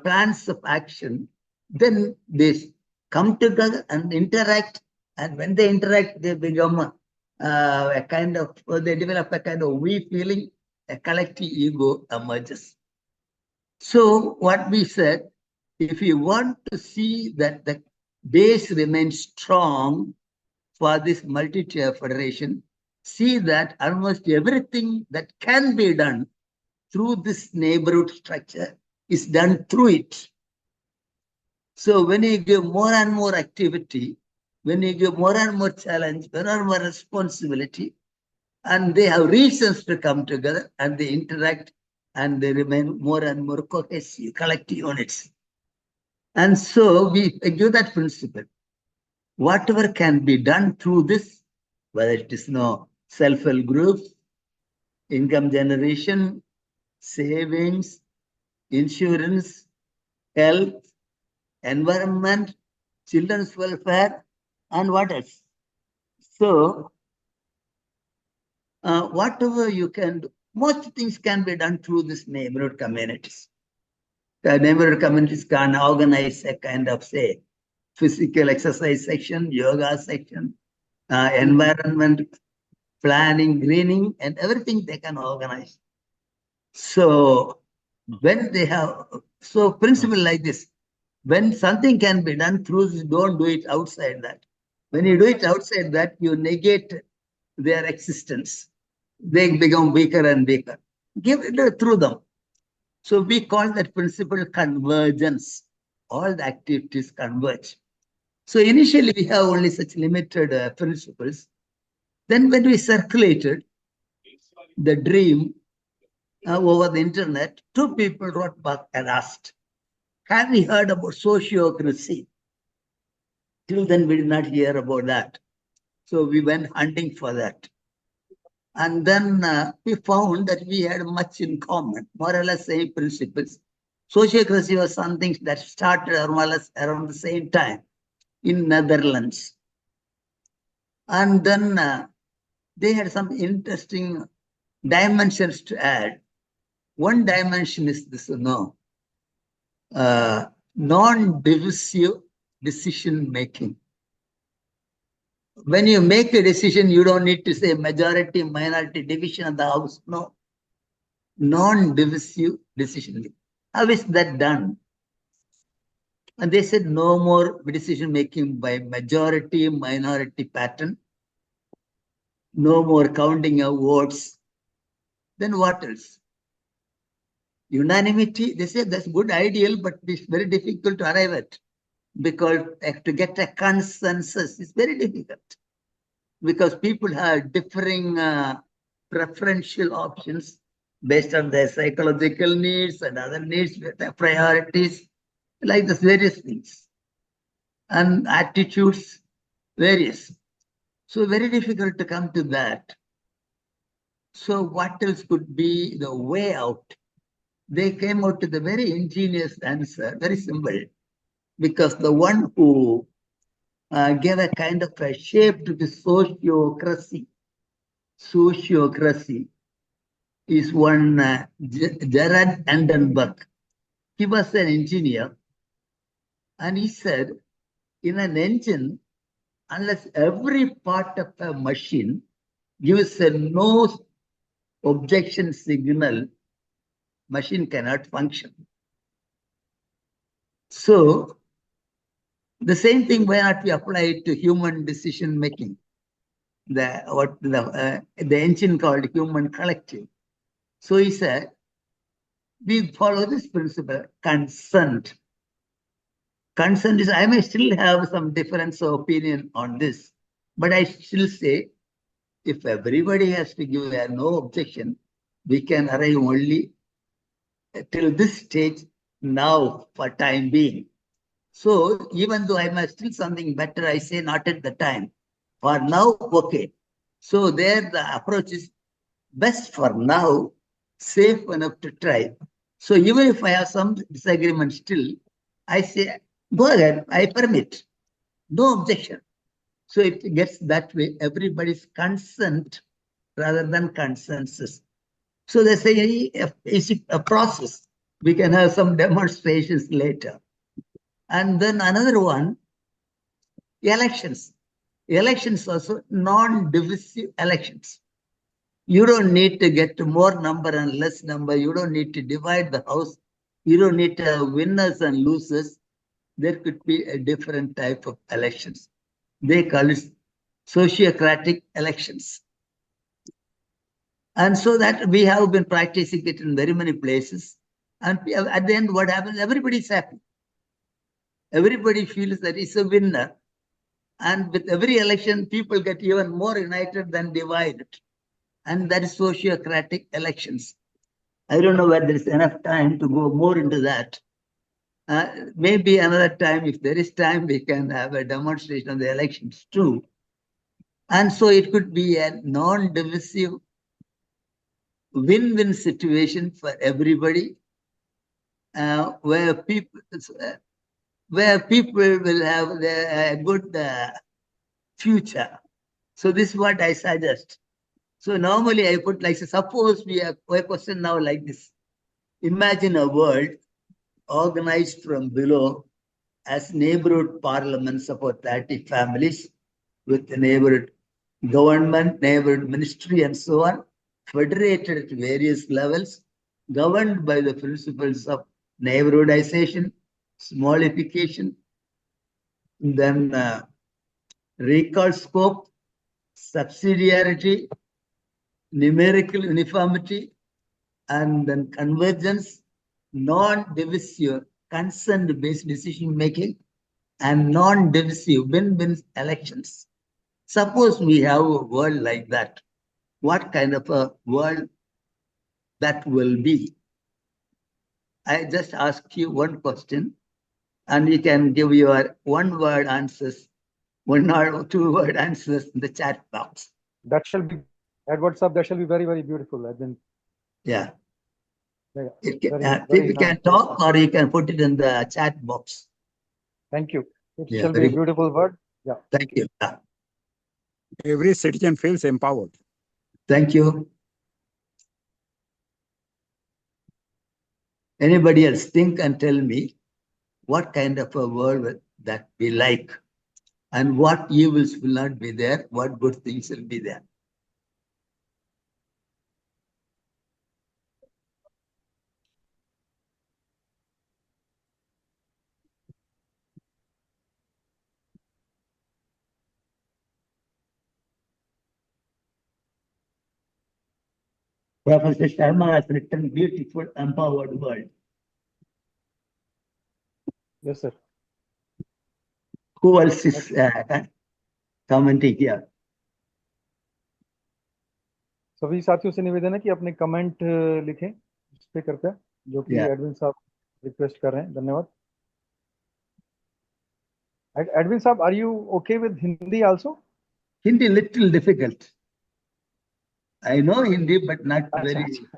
plans of action, then they come together and interact. And when they interact, they become they develop a kind of we feeling, a collective ego emerges. So what we said, if you want to see that the base remains strong for this multi-tier federation, see that almost everything that can be done through this neighborhood structure is done through it. So when you give more and more activity, when you give more and more challenge, more and more responsibility, and they have reasons to come together and they interact and they remain more and more cohesive, collective units. And so we give that principle. Whatever can be done through this, whether it is self-help groups, income generation, savings, insurance, health, environment, children's welfare, and what else? So, whatever you can do, most things can be done through this neighborhood communities. The neighborhood communities can organize a kind of, say, physical exercise section, yoga section, environment planning, greening, and everything they can organize. So when they have, so principle like this, when something can be done through this, don't do it outside that. When you do it outside that, you negate their existence. They become weaker and weaker. Give it through them. So we call that principle convergence. All the activities converge. So initially we have only such limited principles. Then when we circulated the dream over the internet, 2 people wrote back and asked, have we heard about sociocracy? Till then we did not hear about that. So we went hunting for that. And then we found that we had much in common, more or less same principles. Sociocracy was something that started more or less around the same time in Netherlands. And then they had some interesting dimensions to add. One dimension is this, non-divisive decision making. When you make a decision, you don't need to say majority, minority, division of the house. No. Non-divisive decision making. How is that done? And they said no more decision making by majority, minority pattern. No more counting of votes. Then what else? Unanimity, they say that's good ideal, but it's very difficult to arrive at. Because to get a consensus is very difficult. Because people have differing preferential options based on their psychological needs and other needs, their priorities, like this various things. And attitudes, various. So very difficult to come to that. So what else could be the way out? They came out with a very ingenious answer, very simple. Because the one who gave a kind of a shape to the sociocracy is one Gerard Andenberg. He was an engineer, and he said, in an engine, unless every part of a machine gives a no objection signal, machine cannot function. So the same thing why not we apply it to human decision making? The engine called human collective. So he said, we follow this principle, consent. Consent is, I may still have some difference of opinion on this, but I still say, if everybody has to give a no objection, we can arrive only till this stage now for time being. So even though I may still something better, I say not at the time. For now, okay. So there the approach is best for now, safe enough to try. So even if I have some disagreement still, I say, go ahead, I permit. No objection. So it gets that way, everybody's consent rather than consensus. So they say it's a process. We can have some demonstrations later. And then another one, elections. Elections also non-divisive elections. You don't need to get more number and less number. You don't need to divide the house. You don't need to have winners and losers. There could be a different type of elections. They call it sociocratic elections. And so that we have been practicing it in very many places. And at the end, what happens? Everybody's happy. Everybody feels that it's a winner. And with every election, people get even more united than divided. And that is sociocratic elections. I don't know whether there's enough time to go more into that. Maybe another time, if there is time, we can have a demonstration of the elections too. And so it could be a non-divisive win-win situation for everybody, where people will have a good future. So this is what I suggest. So normally I put like, suppose we have a question now like this. Imagine a world organized from below as neighborhood parliaments, about 30 families with the neighborhood government, neighborhood ministry, and so on, federated at various levels, governed by the principles of neighborhoodization, smallification, then recall scope, subsidiarity, numerical uniformity, and then convergence, non-divisive consent-based decision-making, and non-divisive win-win elections. Suppose we have a world like that. What kind of a world that will be? I just ask you one question, and you can give your one-word answers, one or two-word answers in the chat box. That shall be, Edward sir, that shall be very, very beautiful. I've been. Yeah. Yeah, People can talk, or you can put it in the chat box. Thank you. It Yeah, shall be a beautiful word. Yeah. Thank you. Every citizen feels empowered. Thank you. Anybody else think and tell me what kind of a world will that be like, and what evils will not be there, what good things will be there. Professor Sharma has written Beautiful Empowered World. Yes, sir. Who else is commenting here? सभी साथियों से निवेदन है कि अपने comment लिखें इस पे करके, जो कि एडविन साहब रिक्वेस्ट कर रहे हैं. धन्यवाद. Edwin Saab, are you okay with Hindi also? Hindi little difficult. I know Hindi, but not very strong.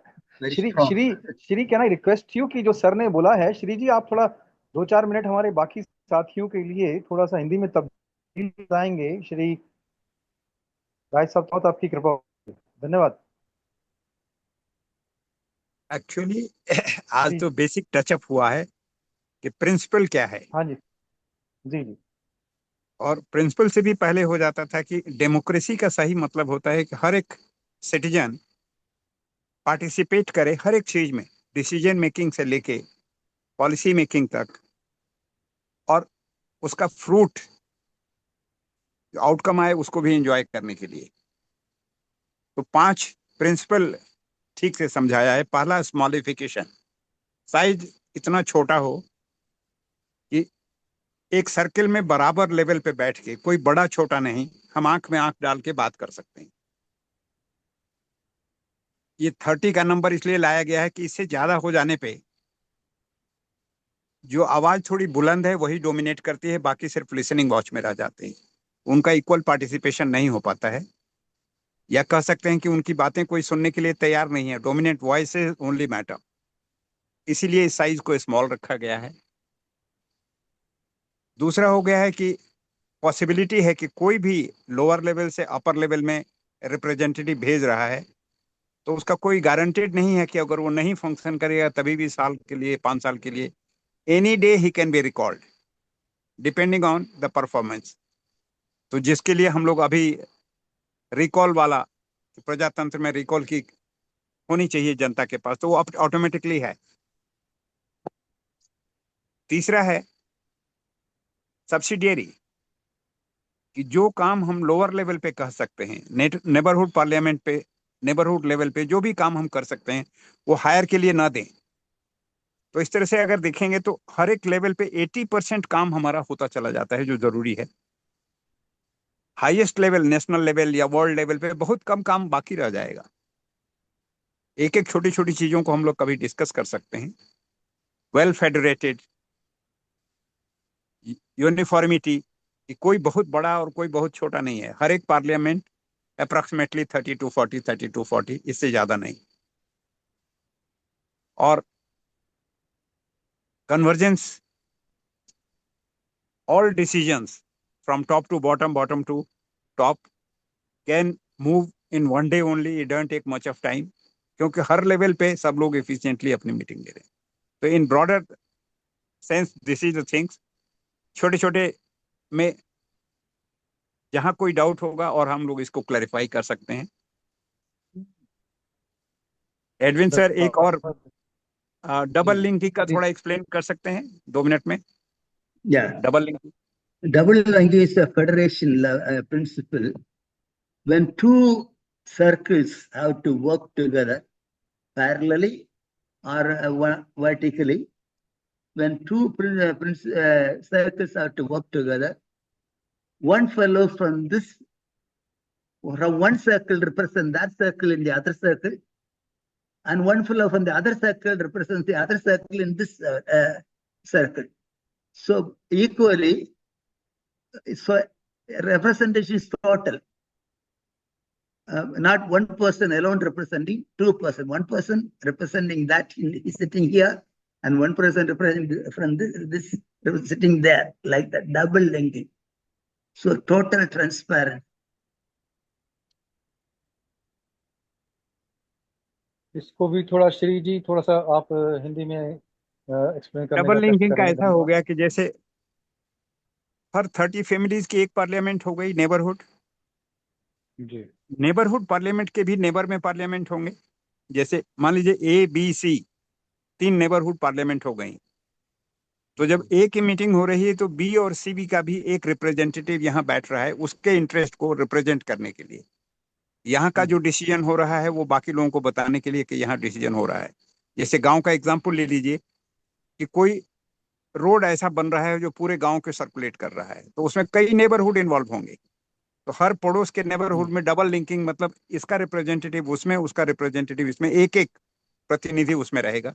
Shri can I request you कि जो सर ने बोला है, श्री जी आप थोड़ा 2-4 मिनट हमारे बाकी साथियों के लिए थोड़ा सा हिंदी में तब्दील बताएंगे. श्री राय साहब, बहुत आपकी कृपा होगी. धन्यवाद. एक्चुअली आज तो बेसिक टचअप हुआ है कि प्रिंसिपल क्या है. हाँ जी. जी जी. और प्रिंसिपल से भी पहले हो जाता था कि डेमोक्रेसी का सही मतलब होता है कि हर एक सिटीजन पार्टिसिपेट करे हर एक चीज में, डिसीजन मेकिंग से लेके पॉलिसी मेकिंग तक, और उसका फ्रूट आउटकम आए उसको भी एंजॉय करने के लिए. तो 5 प्रिंसिपल ठीक से समझाया है. पहला, स्मॉलिफिकेशन. साइज इतना छोटा हो कि एक सर्किल में बराबर लेवल पे बैठ के, कोई बड़ा छोटा नहीं, हम आंख में आंख डाल के बात कर सकते हैं. ये 30 का नंबर इसलिए लाया गया है कि इससे ज्यादा हो जाने पे जो आवाज थोड़ी बुलंद है वही डोमिनेट करती है, बाकी सिर्फ लिसनिंग वॉच में रह जाते हैं. उनका इक्वल पार्टिसिपेशन नहीं हो पाता है, या कह सकते हैं कि उनकी बातें कोई सुनने के लिए तैयार नहीं है. Dominant voices only matter. इसीलिए इस साइज को स्मॉल रखा गया है. दूसरा हो गया है कि पॉसिबिलिटी है कि कोई भी लोअर लेवल से अपर लेवल में रिप्रेजेंटेटिव भेज रहा है तो उसका कोई गारंटेड नहीं है कि अगर वो नहीं फंक्शन करेगा तभी भी साल के लिए 5 साल के लिए any day he can be recalled depending on the performance. तो जिसके लिए हम लोग अभी रिकॉल वाला प्रजातंत्र में रिकॉल की होनी चाहिए जनता के पास, तो वो ऑटोमेटिकली है। तीसरा है सब्सिडियरी, कि जो काम हम लोअर लेवल पे कह सकते हैं, नेबरहुड पार्लियामेंट पे, नेबरहुड लेवल पे जो भी काम हम कर सकते हैं वो हायर के लिए ना दें। तो इस तरह से अगर देखेंगे तो हर एक लेवल पे 80% काम हमारा होता चला जाता है जो जरूरी है। हाईएस्ट लेवल, नेशनल लेवल या वर्ल्ड लेवल पे बहुत कम काम बाकी रह जाएगा। एक एक छोटी छोटी चीजों को हम लोग कभी डिस्कस कर सकते हैं। वेल फेडरेटेड, यूनिफॉर्मिटी, कि कोई बहुत बड़ा और कोई बहुत छोटा नहीं है, हर एक पार्लियामेंट अप्रॉक्सीमेटली 30 to 40, 30 to 40, इससे ज्यादा नहीं। और convergence, all decisions from top to bottom, bottom to top can move in one day only. It don't take much of time, क्योंकि हर लेवल पे सब लोग एफिशिएंटली अपनी मीटिंग ले रहे हैं। तो in broader sense this is the things. छोटे छोटे में जहां कोई डाउट होगा और हम लोग इसको क्लैरिफाई कर सकते हैं। एडविन सर एक और डबल लिंकिंग का थोड़ा एक्सप्लेन कर सकते हैं 2 मिनट में? Yeah. Double linking, Double linking is a federation principle. When two circles have to work together parallelly or vertically, when two circles have to work together, one fellow from one circle represents that circle in the other circle, and one fellow from the other circle represents the other circle in this circle. So equally, so representation is total. Not one person alone representing, two persons. One person representing that is sitting here, and one person representing from this sitting there, like that, double linking. So total transparent. इसको भी थोड़ा श्री जी थोड़ा सा आप हिंदी में explain करने double का linking का करेंगे, ऐसा हो धन्यवाद। गया कि जैसे हर 30 फैमिलीज की एक पार्लियामेंट हो गई, नेबरहुड। जी, नेबरहुड पार्लियामेंट के भी नेबर में पार्लियामेंट होंगे। जैसे मान लीजिए ABC 3 नेबरहुड पार्लियामेंट हो गई, तो जब A की मीटिंग हो रही है तो B और CB का भी एक रिप्रेजेंटेटिव यहाँ बैठ रहा है उसके इंटरेस्ट को रिप्रेजेंट करने के लिए। यहाँ का जो डिसीजन हो रहा है वो बाकी लोगों को बताने के लिए कि यहाँ डिसीजन हो रहा है। जैसे गांव का एग्जांपल ले लीजिए कि कोई रोड ऐसा बन रहा है जो पूरे गांव के सर्कुलेट कर रहा है, तो उसमें कई नेबरहुड इन्वॉल्व होंगे। तो हर पड़ोस के नेबरहुड में डबल लिंकिंग, मतलब इसका रिप्रेजेंटेटिव उसमें, उसका रिप्रेजेंटेटिव इसमें, एक एक प्रतिनिधि उसमें रहेगा,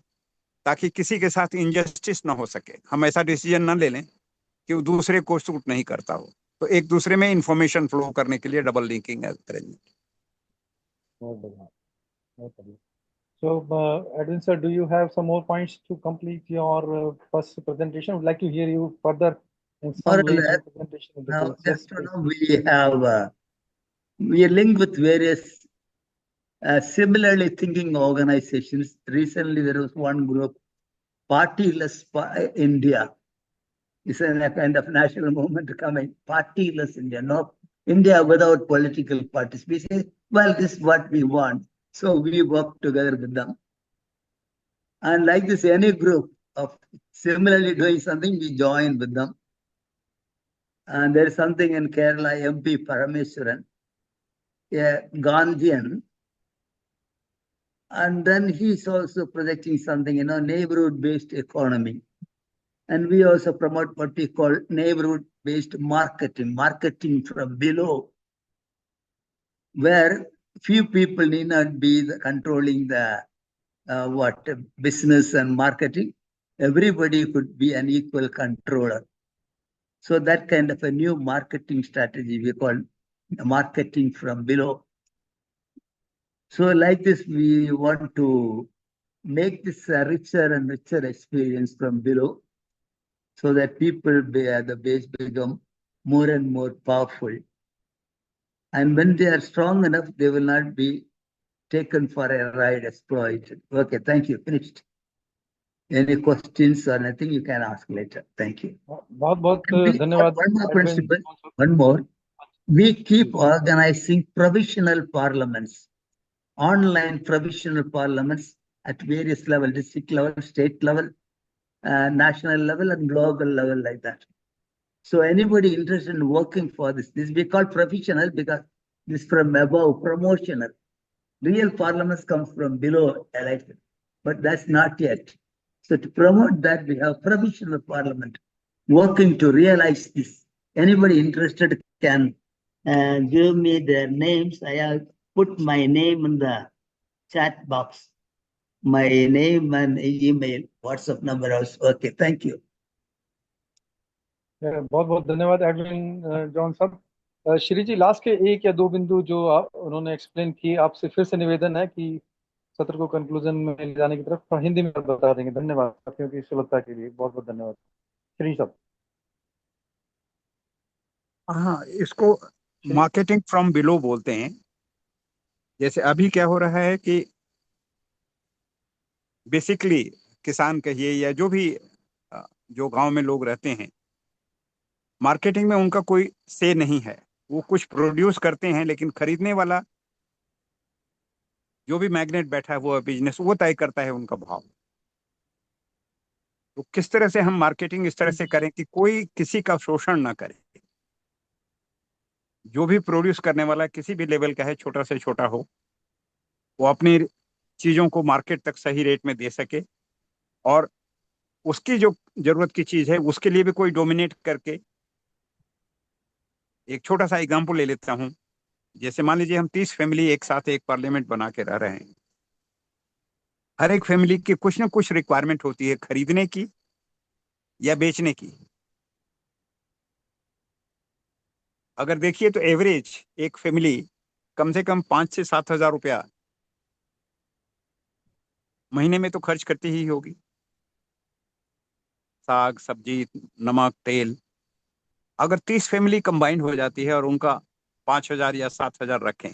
ताकि किसी के साथ इंजस्टिस ना हो सके। हम ऐसा डिसीजन ना ले लें कि वो दूसरे को सूट नहीं करता हो। तो एक दूसरे में इंफॉर्मेशन फ्लो करने के लिए डबल लिंकिंग अरेंजमेंट। बहुत बढ़िया, बहुत बढ़िया। So, Edwin sir, do you have some more points to complete your first presentation? I would like to hear you further in some ways your presentation. Now, just to know, we have we are linked with various similarly thinking organizations. Recently, there was one group, Partyless India. It's a kind of national movement coming. Partyless India, no India without political parties. We say, well, this is what we want. So we work together with them. And like this, any group of similarly doing something, we join with them. And there is something in Kerala, MP Parameswaran, a Gandhian. And then he's also projecting something, neighborhood-based economy. And we also promote what we call neighborhood-based marketing, marketing from below, where few people need not be controlling the business and marketing. Everybody could be an equal controller. So that kind of a new marketing strategy we call marketing from below. So like this, we want to make this a richer and richer experience from below, so that people at the base become more and more powerful. And when they are strong enough, they will not be taken for a ride, exploited. Okay, thank you. Finished. Any questions or anything you can ask later. Thank you. बहुत बहुत And we got धन्यवाद one more Edwin principle, John साहब। one more. We keep organizing provisional parliaments, online provisional parliaments at various levels, district level, state level, national level, and global level like that. So anybody interested in working for this we call professional because this from above, promotional. Real parliaments come from below elected, but that's not yet. So to promote that, we have provisional parliament working to realize this. Anybody interested can give me their names. I have put my name in the chat box. My name and email, WhatsApp number also. Okay, thank you. बहुत बहुत धन्यवाद Edwin John साहब। श्री जी, last के 1 या 2 बिंदु जो उन्होंने explain किए, आपसे फिर से निवेदन है कि सत्र को कंक्लूजन में ले जाने की तरफ हिंदी में बता देंगे। धन्यवाद साथियों की सुलभता के लिए, बहुत बहुत धन्यवाद श्री साहब। हाँ, इसको मार्केटिंग फ्रॉम बिलो बोलते हैं। जैसे अभी क्या हो रहा है कि बेसिकली किसान कहिए या जो भी जो गांव में लोग रहते हैं, मार्केटिंग में उनका कोई से नहीं है। वो कुछ प्रोड्यूस करते हैं, लेकिन खरीदने वाला जो भी मैग्नेट बैठा है वो बिजनेस वो तय करता है उनका भाव। तो किस तरह से हम मार्केटिंग इस तरह से करें कि कोई किसी का शोषण ना करे। जो भी प्रोड्यूस करने वाला किसी भी लेवल का है, छोटा से छोटा हो, वो अपनी चीजों को मार्केट तक सही रेट में दे सके, और उसकी जो जरूरत की चीज है उसके लिए भी कोई डोमिनेट करके। एक छोटा सा एग्जांपल ले लेता हूं। जैसे मान लीजिए हम 30 फैमिली एक साथ एक पार्लियामेंट बना के रह रहे हैं। हर एक फैमिली की कुछ ना कुछ रिक्वायरमेंट होती है, खरीदने की या बेचने की। अगर देखिए तो एवरेज एक फैमिली कम से कम 5 से 7 हजार रुपया महीने में तो खर्च करती ही होगी। साग सब्जी नमक तेल। अगर 30 फैमिली कंबाइंड हो जाती है और उनका 5,000 या 7,000 रखें,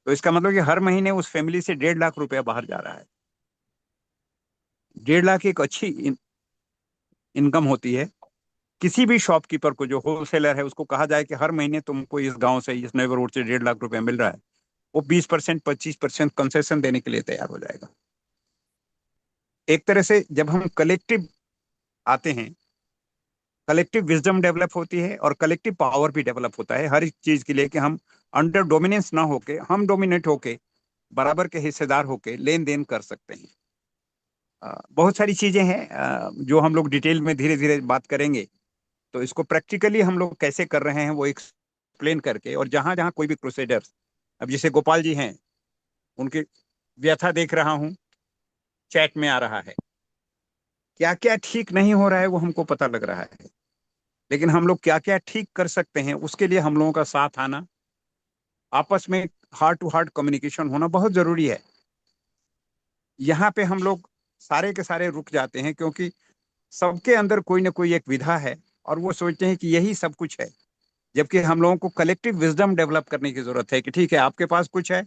तो इसका मतलब कि हर महीने उस फैमिली से 1.5 लाख रुपया बाहर जा रहा है। 1.5 लाख एक अच्छी इनकम होती है। किसी भी शॉपकीपर को जो होलसेलर है उसको कहा जाए कि हर महीने तुमको इस गांव से इस नेबरहुड से 1.5 लाख रुपया मिल रहा है, वो 20% 25% कंसेशन देने के लिए तैयार हो जाएगा। एक तरह से जब हम कलेक्टिव आते हैं, कलेक्टिव विजडम डेवलप होती है और कलेक्टिव पावर भी डेवलप होता है हर एक चीज के लिए, कि हम अंडर डोमिनेंस ना होके, हम डोमिनेट होके बराबर के हिस्सेदार होके लेन देन कर सकते हैं। बहुत सारी चीजें हैं जो हम लोग डिटेल में धीरे धीरे बात करेंगे। तो इसको प्रैक्टिकली हम लोग कैसे कर रहे हैं वो एक्सप्लेन करके, और जहां जहां कोई भी प्रोसीडर्स, अब जैसे गोपाल जी हैं, उनकी व्यथा देख रहा हूं चैट में आ रहा है, क्या क्या ठीक नहीं हो रहा है वो हमको पता लग रहा है, लेकिन हम लोग क्या क्या ठीक कर सकते हैं उसके लिए हम लोगों का साथ आना, आपस में हार्ट टू हार्ट कम्युनिकेशन होना बहुत जरूरी है। यहाँ पे हम लोग सारे के सारे रुक जाते हैं, क्योंकि सबके अंदर कोई ना कोई एक विधा है और वो सोचते हैं कि यही सब कुछ है, जबकि हम लोगों को कलेक्टिव विजडम डेवलप करने की जरूरत है कि ठीक है, आपके पास कुछ है,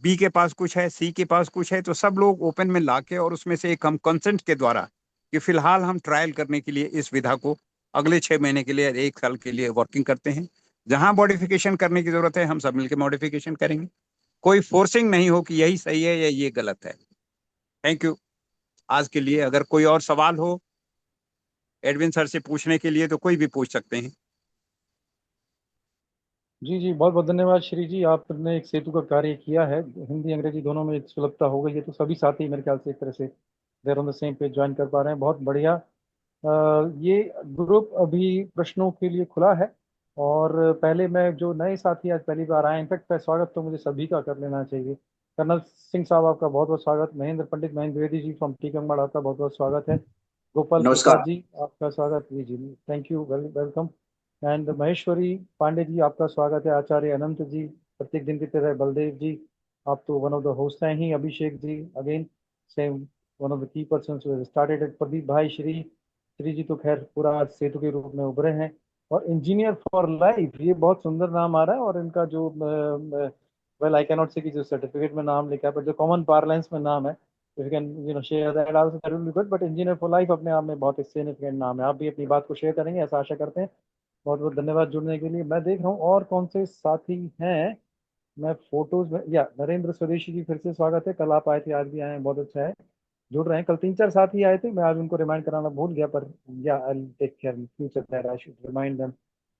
बी के पास कुछ है, सी के पास कुछ है, तो सब लोग ओपन में लाके और उसमें से एक हम कंसेंट के द्वारा कि फिलहाल हम ट्रायल करने के लिए इस विधा को अगले 6 महीने के लिए 1 साल के लिए वर्किंग करते हैं। जहां मॉडिफिकेशन करने की जरूरत है हम सब मिलकर मॉडिफिकेशन करेंगे। कोई फोर्सिंग नहीं हो कि यही सही है या ये गलत है। थैंक यू आज के लिए। अगर कोई और सवाल हो एडविन सर से पूछने के लिए तो कोई भी पूछ सकते हैं। जी जी, बहुत बहुत धन्यवाद श्री जी। आपने एक सेतु का कार्य किया है, हिंदी अंग्रेजी दोनों में एक सुलभता हो गई है, तो सभी साथी मेरे ख्याल से एक तरह से there on the same page join कर पा रहे हैं। बहुत बढ़िया। ये ग्रुप अभी प्रश्नों के लिए खुला है, और पहले मैं जो नए साथी आज पहली बार आए, इनफैक्ट स्वागत तो मुझे सभी का कर लेना चाहिए। कर्नल सिंह साहब आपका बहुत बहुत स्वागत। महेंद्र पंडित महेंद्र द्विवेदी जी फ्रॉम टीकमगढ़ आपका बहुत बहुत स्वागत है। गोपाल प्रसाद जी आपका स्वागत। जी जी, thank you, welcome. And Maheshwari Pandey ji आपका स्वागत है। आचार्य अनंत जी, प्रत्येक दिन की तरह बलदेव जी, आप तो वन ऑफ द होस्ट हैं ही। Abhishek ji again same one of the key person started at. Pradeep भाई श्री जी तो खैर पूरा आज सेतु के रूप में उभरे हैं। और इंजीनियर फॉर लाइफ, ये बहुत सुंदर नाम आ रहा है, और इनका जो वेल आई कैन नॉट से कि जो सर्टिफिकेट में नाम लिखा है, पर जो कॉमन पार्लेंस में नाम है, if you can share that also, that will be good. But engineer for life अपने आप में बहुत एक सिग्निफिकेंट नाम है। आप भी अपनी बात को शेयर करेंगे ऐसा आशा करते हैं। बहुत बहुत धन्यवाद जुड़ने के लिए। मैं देख रहा हूँ और कौन से साथी हैं। मैं फोटोज में, या नरेंद्र स्वदेशी जी, फिर से स्वागत है। कल आप आए थे, आज भी आए हैं, बहुत अच्छा है, जुड़ रहे हैं। कल 3-4 साथी आए थे, मैं आज उनको रिमाइंड कराना भूल गया, पर या I take care in future that I should remind them.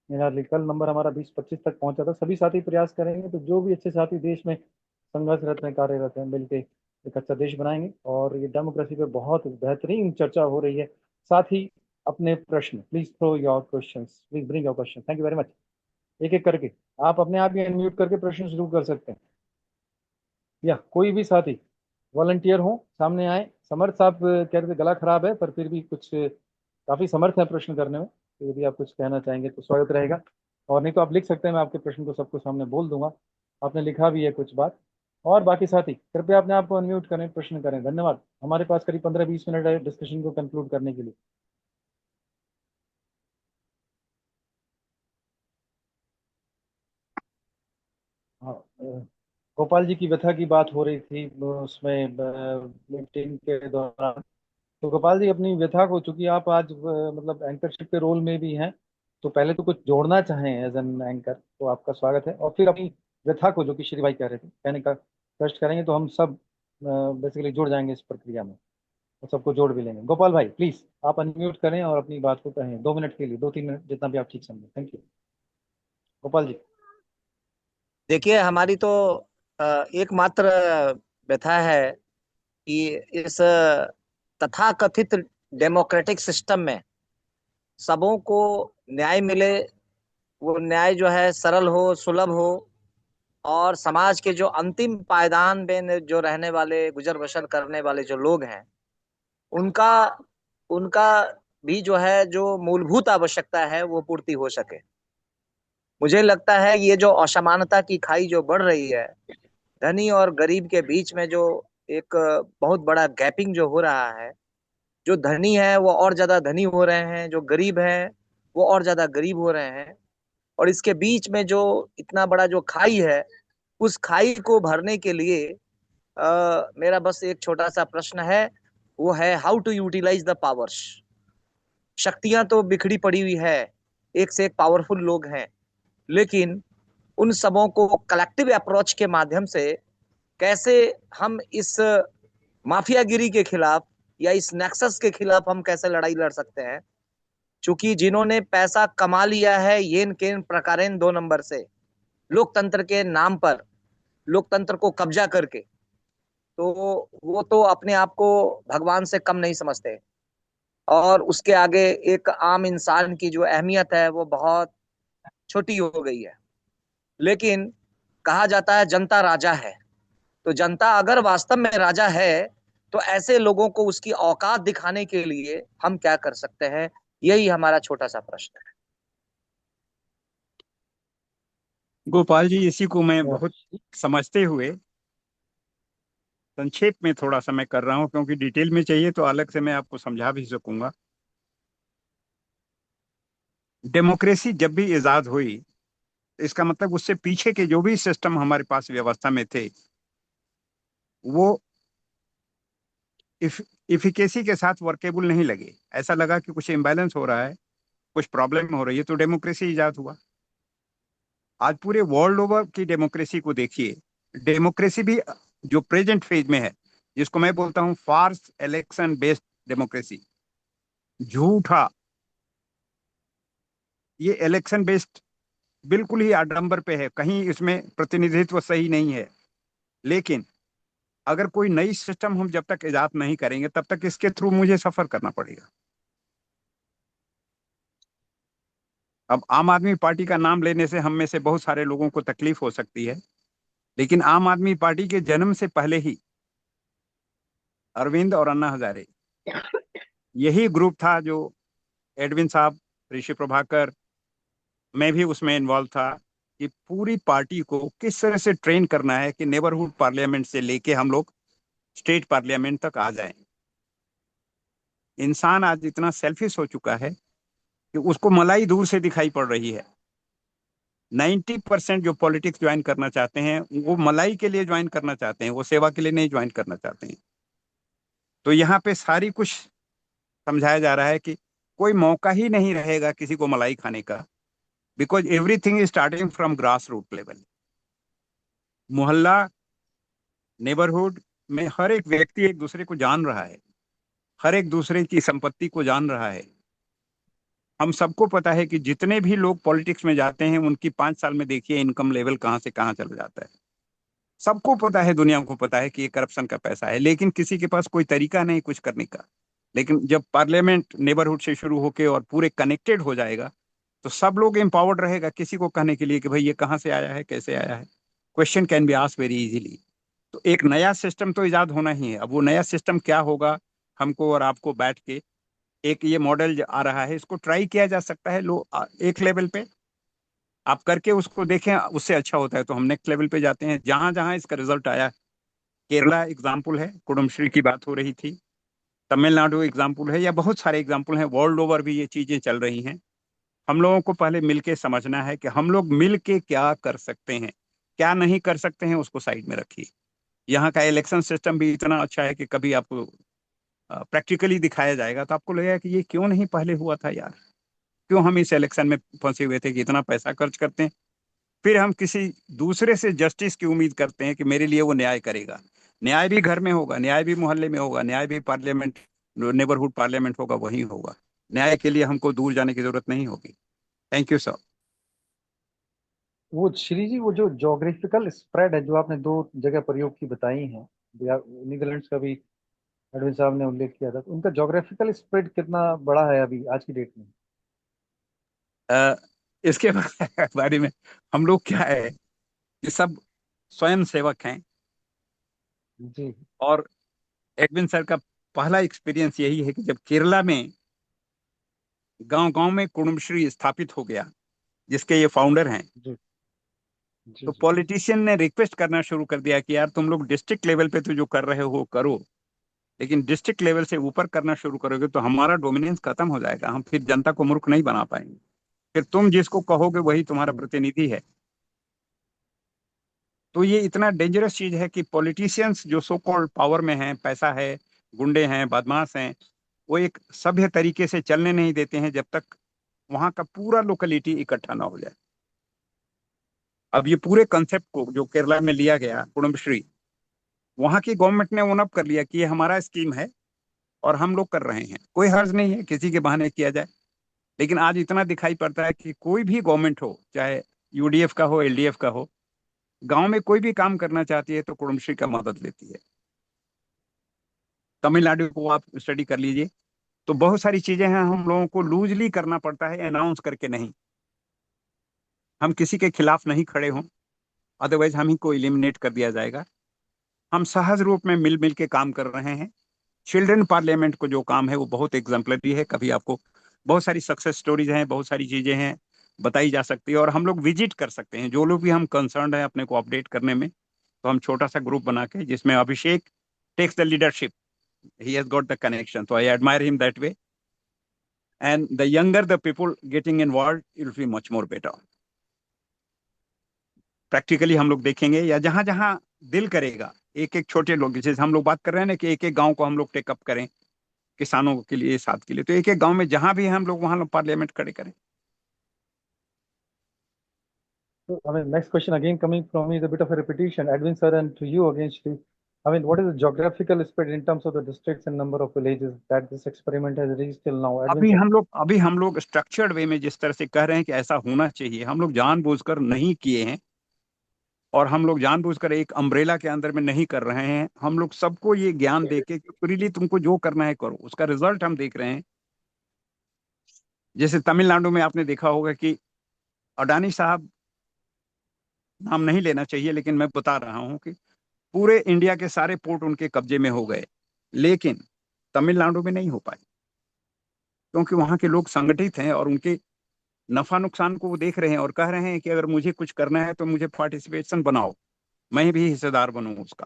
मेरा कल नंबर हमारा 20-25 तक पहुंचा था। सभी साथी प्रयास करेंगे तो जो भी अच्छे साथी देश में संघर्षरत हैं, कार्यरत हैं, मिलके एक अच्छा देश बनाएंगे। और ये डेमोक्रेसी पे बहुत बेहतरीन चर्चा हो रही है। साथ ही अपने प्रश्न, please throw your questions, please bring your question. Thank you very much. एक एक करके आप अपने आप ही अनम्यूट करके प्रश्न शुरू कर सकते हैं, या कोई भी साथी वॉलंटियर हो सामने आए। समर्थ साहब कह रहे थे गला खराब है, पर फिर भी कुछ काफी समर्थ है प्रश्न करने में, तो यदि आप कुछ कहना चाहेंगे तो स्वागत रहेगा। और नहीं तो आप लिख सकते हैं, मैं आपके प्रश्न को सबको सामने बोल दूंगा। आपने लिखा भी है कुछ बात। और बाकी साथी कृपया अपने आप को अनम्यूट करें, प्रश्न करें। धन्यवाद। हमारे पास करीब 15-20 मिनट है डिस्कशन को कंक्लूड करने के लिए। हाँ, गोपाल जी की व्यथा की बात हो रही थी उसमें मीटिंग के दौरान। तो गोपाल जी अपनी व्यथा को, चूंकि आप आज मतलब एंकरशिप के रोल में भी हैं, तो पहले तो कुछ जोड़ना चाहें एज एन एंकर तो आपका स्वागत है। और फिर अपनी व्यथा को, जो कि श्री भाई कह रहे थे, कहने का कष्ट करेंगे, तो हम सब बेसिकली जुड़ जाएंगे इस प्रक्रिया में और सबको जोड़ भी लेंगे। गोपाल भाई प्लीज आप अनम्यूट करें और अपनी बात को कहें 2 मिनट के लिए, 2-3 मिनट, जितना भी आप ठीक समझें। थैंक यू गोपाल जी। देखिए, हमारी तो एकमात्र व्यथा है कि इस तथाकथित डेमोक्रेटिक सिस्टम में सबों को न्याय मिले। वो न्याय जो है सरल हो, सुलभ हो, और समाज के जो अंतिम पायदान में जो रहने वाले, गुजर बसर करने वाले जो लोग हैं, उनका उनका भी जो है, जो मूलभूत आवश्यकता है, वो पूर्ति हो सके। मुझे लगता है ये जो असमानता की खाई जो बढ़ रही है, धनी और गरीब के बीच में जो एक बहुत बड़ा गैपिंग जो हो रहा है, जो धनी है वो और ज्यादा धनी हो रहे हैं, जो गरीब हैं वो और ज्यादा गरीब हो रहे हैं, और इसके बीच में जो इतना बड़ा जो खाई है, उस खाई को भरने के लिए मेरा बस एक छोटा सा प्रश्न है। वो है how to utilise the powers. शक्तियां तो बिखरी पड़ी हुई है, एक से एक पावरफुल लोग हैं, लेकिन उन सबों को कलेक्टिव अप्रोच के माध्यम से कैसे हम इस माफियागिरी के खिलाफ या इस नेक्सस के खिलाफ हम कैसे लड़ाई लड़ सकते हैं। चूंकि जिन्होंने पैसा कमा लिया है येन केन प्रकारेण 2 नंबर से, लोकतंत्र के नाम पर, लोकतंत्र को कब्जा करके, तो वो तो अपने आप को भगवान से कम नहीं समझते, और उसके आगे एक आम इंसान की जो अहमियत है वो बहुत छोटी हो गई है। लेकिन कहा जाता है जनता राजा है, तो जनता अगर वास्तव में राजा है तो ऐसे लोगों को उसकी औकात दिखाने के लिए हम क्या कर सकते हैं, यही हमारा छोटा सा प्रश्न है। गोपाल जी, इसी को मैं बहुत समझते हुए संक्षेप में थोड़ा सा मैं कर रहा हूं, क्योंकि डिटेल में चाहिए तो अलग से मैं आपको समझा भी सकूंगा। डेमोक्रेसी जब भी इजाद हुई, इसका मतलब उससे पीछे के जो भी सिस्टम हमारे पास व्यवस्था में थे, वो इफिकेसी के साथ वर्केबल नहीं लगे। ऐसा लगा कि कुछ इम्बैलेंस हो रहा है, कुछ प्रॉब्लम हो रही है, तो डेमोक्रेसी इजाद हुआ। आज पूरे वर्ल्ड ओवर की डेमोक्रेसी को देखिए। डेमोक्रेसी भी जो प्रेजेंट फेज में है, जिसको मैं बोलता हूं फार्स इलेक्शन बेस्ड डेमोक्रेसी, झूठा, ये इलेक्शन बेस्ड बिल्कुल ही आडंबर पे है, कहीं इसमें प्रतिनिधित्व सही नहीं है। लेकिन अगर कोई नई सिस्टम हम जब तक इजाद नहीं करेंगे, तब तक इसके थ्रू मुझे सफर करना पड़ेगा। अब आम आदमी पार्टी का नाम लेने से हम में से बहुत सारे लोगों को तकलीफ हो सकती है, लेकिन आम आदमी पार्टी के जन्म से पहले ही अरविंद और अन्ना हजारे, यही ग्रुप था जो एडविन साहब, ऋषि प्रभाकर, मैं भी उसमें इन्वॉल्व था, कि पूरी पार्टी को किस तरह से ट्रेन करना है कि नेबरहुड पार्लियामेंट से लेके हम लोग स्टेट पार्लियामेंट तक आ जाएं। इंसान आज इतना सेल्फिश हो चुका है कि उसको मलाई दूर से दिखाई पड़ रही है। 90% जो पॉलिटिक्स ज्वाइन करना चाहते हैं वो मलाई के लिए ज्वाइन करना चाहते हैं, वो सेवा के लिए नहीं ज्वाइन करना चाहते हैं। तो यहाँ पे सारी कुछ समझाया जा रहा है कि कोई मौका ही नहीं रहेगा किसी को मलाई खाने का, because everything is starting from grass root level. मोहल्ला, नेबरहुड में हर एक व्यक्ति एक दूसरे को जान रहा है, हर एक दूसरे की संपत्ति को जान रहा है। हम सबको पता है कि जितने भी लोग पॉलिटिक्स में जाते हैं उनकी 5 साल में देखिए इनकम लेवल कहाँ से कहाँ चला जाता है। सबको पता है, दुनिया को पता है कि ये करप्शन का पैसा है, लेकिन किसी के पास कोई तरीका नहीं कुछ करने का। लेकिन जब पार्लियामेंट नेबरहुड से शुरू होके और पूरे कनेक्टेड हो जाएगा तो सब लोग एम्पावर्ड रहेगा किसी को कहने के लिए कि भाई ये कहाँ से आया है, कैसे आया है। Question can be asked very easily. तो एक नया सिस्टम तो इजाद होना ही है। अब वो नया सिस्टम क्या होगा, हमको और आपको बैठ के एक ये मॉडल आ रहा है, इसको ट्राई किया जा सकता है एक लेवल पे आप करके उसको देखें, उससे अच्छा होता है तो हम नेक्स्ट लेवल पे जाते हैं। जहां जहां इसका रिजल्ट आया, केरला एग्जाम्पल है, कुडुम्श्री की बात हो रही थी, तमिलनाडु एग्जाम्पल है, या बहुत सारे एग्जाम्पल हैं, वर्ल्ड ओवर भी ये चीजें चल रही हैं। हम लोगों को पहले मिलके समझना है कि हम लोग मिलके क्या कर सकते हैं, क्या नहीं कर सकते हैं, उसको साइड में रखिए। यहाँ का इलेक्शन सिस्टम भी इतना अच्छा है कि कभी आपको प्रैक्टिकली दिखाया जाएगा तो आपको लगेगा कि ये क्यों नहीं पहले हुआ था यार, क्यों हम इस इलेक्शन में फंसे हुए थे कि इतना पैसा खर्च करते हैं, फिर हम किसी दूसरे से जस्टिस की उम्मीद करते हैं कि मेरे लिए वो न्याय करेगा। न्याय भी घर में होगा, न्याय भी मोहल्ले में होगा, न्याय भी पार्लियामेंट, नेबरहुड पार्लियामेंट होगा, वही होगा। न्याय के लिए हमको दूर जाने की जरूरत नहीं होगी। Thank you sir. वो श्री जी, वो जो जोग्राफिकल स्प्रेड है जो आपने 2 जगह प्रयोग की बताई हैं, नीदरलैंड्स का भी एडविन साहब ने उल्लेख किया था, तो उनका जोग्राफिकल स्प्रेड कितना बड़ा है अभी आज की डेट में? इसके बारे में हम लोग क्या है, ये सब स्वयं सेवक हैं जी। और एडविन सर का पहला एक्सपीरियंस यही है कि जब केरला में गांव गांव में कुडुम्श्री स्थापित हो गया, जिसके ये फाउंडर हैं, तो पॉलिटिशियन ने रिक्वेस्ट करना शुरू कर दिया कि यार तुम लोग डिस्ट्रिक्ट लेवल पे तो जो कर रहे हो करो, लेकिन डिस्ट्रिक्ट लेवल से ऊपर करना शुरू करोगे तो हमारा डोमिनेंस खत्म हो जाएगा, हम फिर जनता को मूर्ख नहीं बना पाएंगे, फिर तुम जिसको कहोगे वही तुम्हारा प्रतिनिधि है। तो ये इतना डेंजरस चीज है कि पॉलिटिशियंस जो सो कॉल्ड पावर में हैं, पैसा है, गुंडे हैं, बदमाश हैं, वो एक सभ्य तरीके से चलने नहीं देते हैं जब तक वहां का पूरा लोकेलिटी इकट्ठा ना हो जाए। अब ये पूरे कंसेप्ट को जो केरला में लिया गया कुडुम्श्री, वहां की गवर्नमेंट ने ओन अप कर लिया कि ये हमारा स्कीम है और हम लोग कर रहे हैं, कोई हर्ज नहीं है किसी के बहाने किया जाए। लेकिन आज इतना दिखाई पड़ता है कि कोई भी गवर्नमेंट हो, चाहे यूडीएफ का हो, एलडीएफ का हो, गांव में कोई भी काम करना चाहती है तो कुडुम्श्री का मदद लेती है। तमिलनाडु को आप स्टडी कर लीजिए, तो बहुत सारी चीजें हैं हम लोगों को लूजली करना पड़ता है, अनाउंस करके नहीं। हम किसी के खिलाफ नहीं खड़े हों, अदरवाइज हम ही को इलिमिनेट कर दिया जाएगा। हम सहज रूप में मिल मिल के काम कर रहे हैं। चिल्ड्रन पार्लियामेंट को जो काम है वो बहुत एग्जाम्पलरी है। कभी आपको बहुत सारी सक्सेस स्टोरीज हैं, बहुत सारी चीजें हैं बताई जा सकती है, और हम लोग विजिट कर सकते हैं। जो लोग भी हम कंसर्न है अपने को अपडेट करने में, तो हम छोटा सा ग्रुप बना के, जिसमें Abhishek takes the leadership, he has got the connection, so I admire him that way, and the younger the people getting involved, it will be much more better. Practically हम लोग देखेंगे, या जहां जहां दिल करेगा, एक एक छोटे लोग, जैसे हम लोग बात कर रहे हैं ना कि एक एक गांव को हम लोग टेकअप करें किसानों के लिए, साथ के लिए, तो एक एक गांव में जहां भी हम लोग वहां पार्लियामेंट खड़े करें। So, I mean, next question again coming from me is a bit of a repetition. Edwin sir, and to you again, Shri. I mean, what is the geographical spread in terms of the districts and number of villages that this experiment has reached till now? अभी हम लोग structured way में जिस तरह से कह रहे हैं कि ऐसा होना चाहिए, हम लोग जानबूझकर नहीं किए हैं, और हम लोग जानबूझकर एक अम्ब्रेला के अंदर में नहीं कर रहे हैं। हम लोग सबको ये ज्ञान देके कि फ्रीली तुमको जो करना है करो, उसका रिजल्ट हम देख रहे हैं। जैसे तमिलनाडु में आपने देखा होगा कि अडानी साहब, नाम नहीं लेना चाहिए लेकिन मैं बता रहा हूं कि पूरे इंडिया के सारे पोर्ट उनके कब्जे में हो गए, लेकिन तमिलनाडु में नहीं हो पाए, क्योंकि वहां के लोग संगठित हैं और उनके नफा नुकसान को वो देख रहे हैं और कह रहे हैं कि अगर मुझे कुछ करना है तो मुझे पार्टिसिपेशन बनाओ, मैं भी हिस्सेदार बनूं उसका।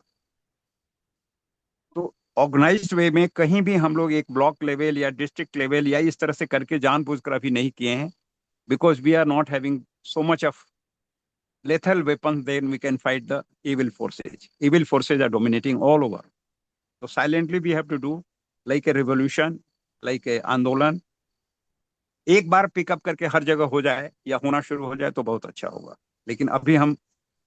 तो ऑर्गेनाइज्ड वे में कहीं भी हम लोग एक ब्लॉक लेवल या डिस्ट्रिक्ट लेवल या इस तरह से करके जानबूझकर अभी नहीं किए हैं, because we are not having so much of lethal weapons, then we can fight the evil forces. Evil forces are dominating all over. So silently we have to do like a revolution, like a आंदोलन. एक बार pickup करके हर जगह हो जाए या होना शुरू हो जाए तो बहुत अच्छा होगा, लेकिन अभी हम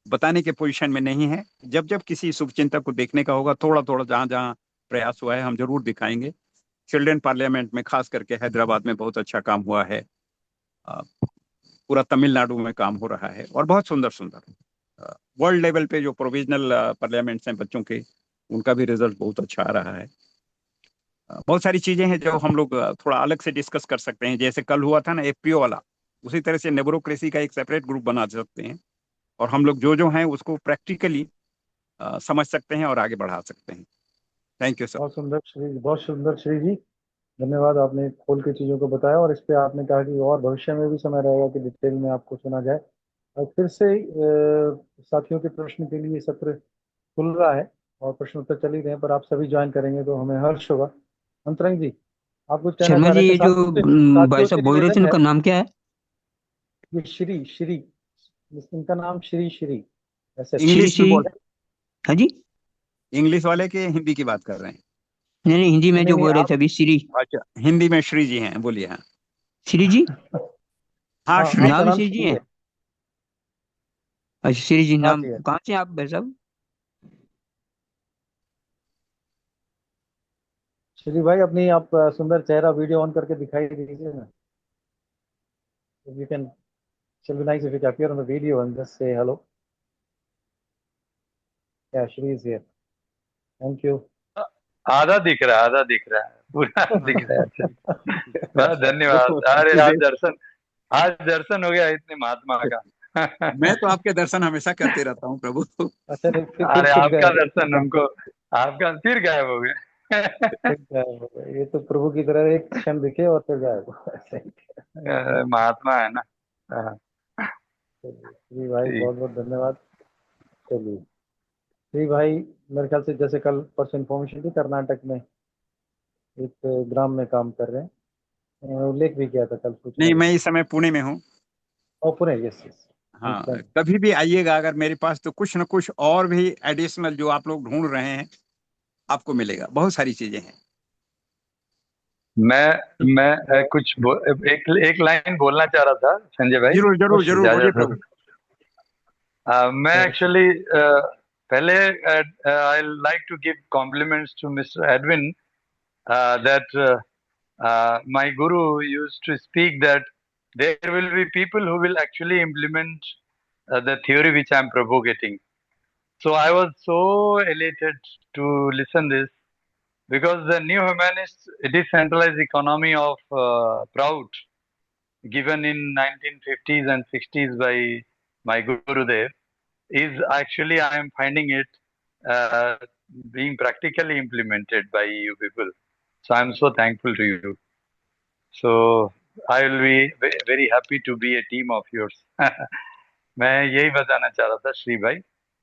बताने के पोजीशन में नहीं है. जब जब किसी शुभचिंतक को देखने का होगा, थोड़ा थोड़ा जहां जहां प्रयास हुआ है हम जरूर दिखाएंगे. चिल्ड्रन पार्लियामेंट में खास करके हैदराबाद में बहुत अच्छा काम हुआ है, पूरा तमिलनाडु में काम हो रहा है, और बहुत सुंदर सुंदर वर्ल्ड लेवल पे जो प्रोविजनल पार्लियामेंट्स हैं बच्चों के, उनका भी रिजल्ट बहुत अच्छा आ रहा है. बहुत सारी चीजें हैं जो हम लोग थोड़ा अलग से डिस्कस कर सकते हैं. जैसे कल हुआ था ना एफपीओ वाला, उसी तरह से नेबरोक्रेसी का एक सेपरेट ग्रुप बना सकते हैं, और हम लोग जो हैं उसको प्रैक्टिकली समझ सकते हैं और आगे बढ़ा सकते हैं. Thank you sir. बहुत सुंदर श्री, बहुत सुंदर श्री जी, धन्यवाद. आपने खोल के चीज़ों को बताया, और इस पे आपने कहा कि और भविष्य में भी समय रहेगा कि डिटेल में आपको सुना जाए. और फिर से साथियों के प्रश्न के लिए सत्र खुल रहा है और प्रश्न उत्तर चल ही रहे हैं, पर आप सभी ज्वाइन करेंगे तो हमें हर्ष होगा. अंतरंग जी, आप कुछ कहना शर्मा चाह जी, रहे थे? ये जो साथियों भाई से साहब बोल रहे थे निवेदन उनका है, नाम क्या है? ये श्री, इनका नाम श्री ऐसे. इंग्लिश में बोल, हाँ जी, इंग्लिश वाले के हिंदी की बात कर रहे हैं? नहीं नहीं, हिंदी में नहीं जो नहीं बोल रहे आप, थे अभी, श्री. अच्छा, हिंदी में श्री जी हैं, बोलिए. हाँ श्री जी, हाँ, श्री. आपका नाम नाम श्री जी श्री है? है? अच्छा, श्री जी हाँ नाम. जी है. कहाँ से आप भाई साहब? श्री भाई, अपनी आप सुंदर चेहरा वीडियो ऑन करके दिखाई दीजिए ना. You can, shall be nice if you can appear on the video and just say hello. Yeah, Shri is here. Thank you. आधा दिख रहा है, पूरा दिख रहा है. अच्छा, बहुत धन्यवाद. अरे आज दर्शन हो गया इतने महात्मा का. मैं तो आपके दर्शन हमेशा करते रहता हूँ प्रभु. अच्छा, नहीं, अरे फिर आपका गए. दर्शन हमको, आपका फिर गायब हो गए. फिर गायब हो गए. ये तो प्रभु की तरह एक क्षण दिखे और फिर गायब हो गए. महात्मा है ना. हाँ, श्री भाई, ठीक. बहुत बहुत धन्यवाद. चलिए श्री भाई, मेरे ख्याल से जैसे कल परसों इन्फॉर्मेशन थी, कर्नाटक में एक ग्राम में काम कर रहे हैं. उन्होंने उल्लेख भी किया था कल कुछ. नहीं, मैं इस समय पुणे में हूँ. और पुणे, यस यस. हाँ, कभी भी आइएगा अगर मेरे पास, तो कुछ न कुछ और भी एडिशनल जो आप लोग ढूंढ रहे हैं आपको मिलेगा. बहुत सारी चीजें हैं. मैं कुछ एक लाइन बोलना चाह रहा था संजय भाई. जरूर जरूर जरूर बोलिए इजाजत हो? प्रभु. मैं एक्चुअली पहले I like to give compliments to mister Edwin that my guru used to speak that there will be people who will actually implement the theory which I am propagating. So I was so elated to listen this, because the new humanist decentralized economy of Prout, given in 1950s and 60s by my Gurudev, is actually, I am finding it being practically implemented by you people. So I am so thankful to you. So I will be very happy to be a team of yours. मैं यही बताना चाह रहा था श्री भाई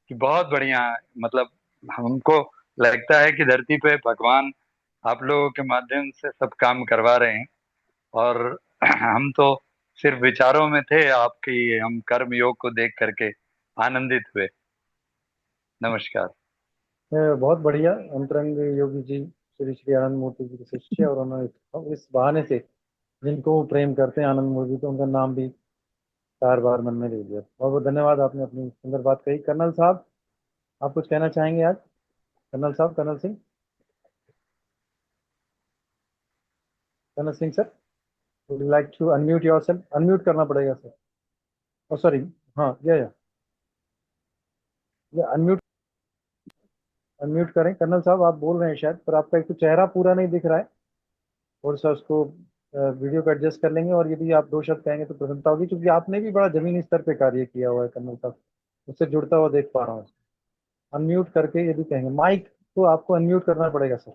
कि बहुत बढ़िया, मतलब हमको लगता है कि धरती पे भगवान आप लोगों के माध्यम से सब काम करवा रहे हैं, और हम तो सिर्फ विचारों में थे आपकी, हम कर्म योग को देख करके आनंदित हुए. नमस्कार. बहुत बढ़िया. अंतरंग योगी जी श्री श्री आनंद मूर्ति जी के शिष्य, और उन्होंने इस बहाने से जिनको वो प्रेम करते हैं आनंद मूर्ति, तो उनका नाम भी 4 बार मन में ले लिया. बहुत बहुत धन्यवाद, आपने अपनी सुंदर बात कही. कर्नल साहब, आप कुछ कहना चाहेंगे आज? कर्नल साहब, colonel Singh, colonel Singh sir, would you like to unmute yourself? Unmute करना पड़ेगा सर. ओ सॉरी, हाँ, या अनम्यूट करें. कर्नल साहब, आप बोल रहे हैं शायद, पर आपका एक तो चेहरा पूरा नहीं दिख रहा है. थोड़ा सा उसको वीडियो को एडजस्ट कर लेंगे, और यदि आप 2 शब्द कहेंगे तो प्रसन्नता होगी, क्योंकि आपने भी बड़ा जमीनी स्तर पे कार्य किया हुआ है कर्नल साहब, उससे जुड़ता हुआ देख पा रहा हूँ. अनम्यूट करके यदि कहेंगे. माइक को आपको अनम्यूट करना पड़ेगा सर.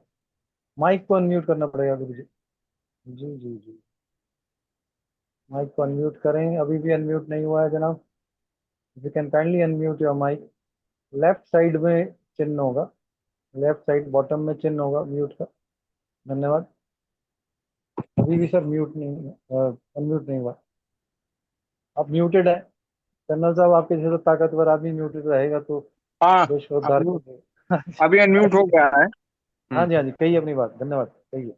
माइक को अनम्यूट करना पड़ेगा गुरु जी. जी जी जी, माइक को अनम्यूट करें. अभी भी अनम्यूट नहीं हुआ है जनाब. You can kindly unmute your mic. Left side में चिन्ह होगा, लेफ्ट साइड बॉटम में चिन्ह होगा म्यूट का. धन्यवाद. अभी भी सर म्यूट नहीं, अनम्यूट नहीं हुआ. आप म्यूटेड है. कर्नल साहब आपके जैसा ताकतवर आदमी म्यूटेड रहेगा तो हाँ देश को उद्धार अभी करेगा। अभी अनम्यूट हो गया है। हाँ जी, हाँ जी, कहिए अपनी बात, धन्यवाद, कहिए।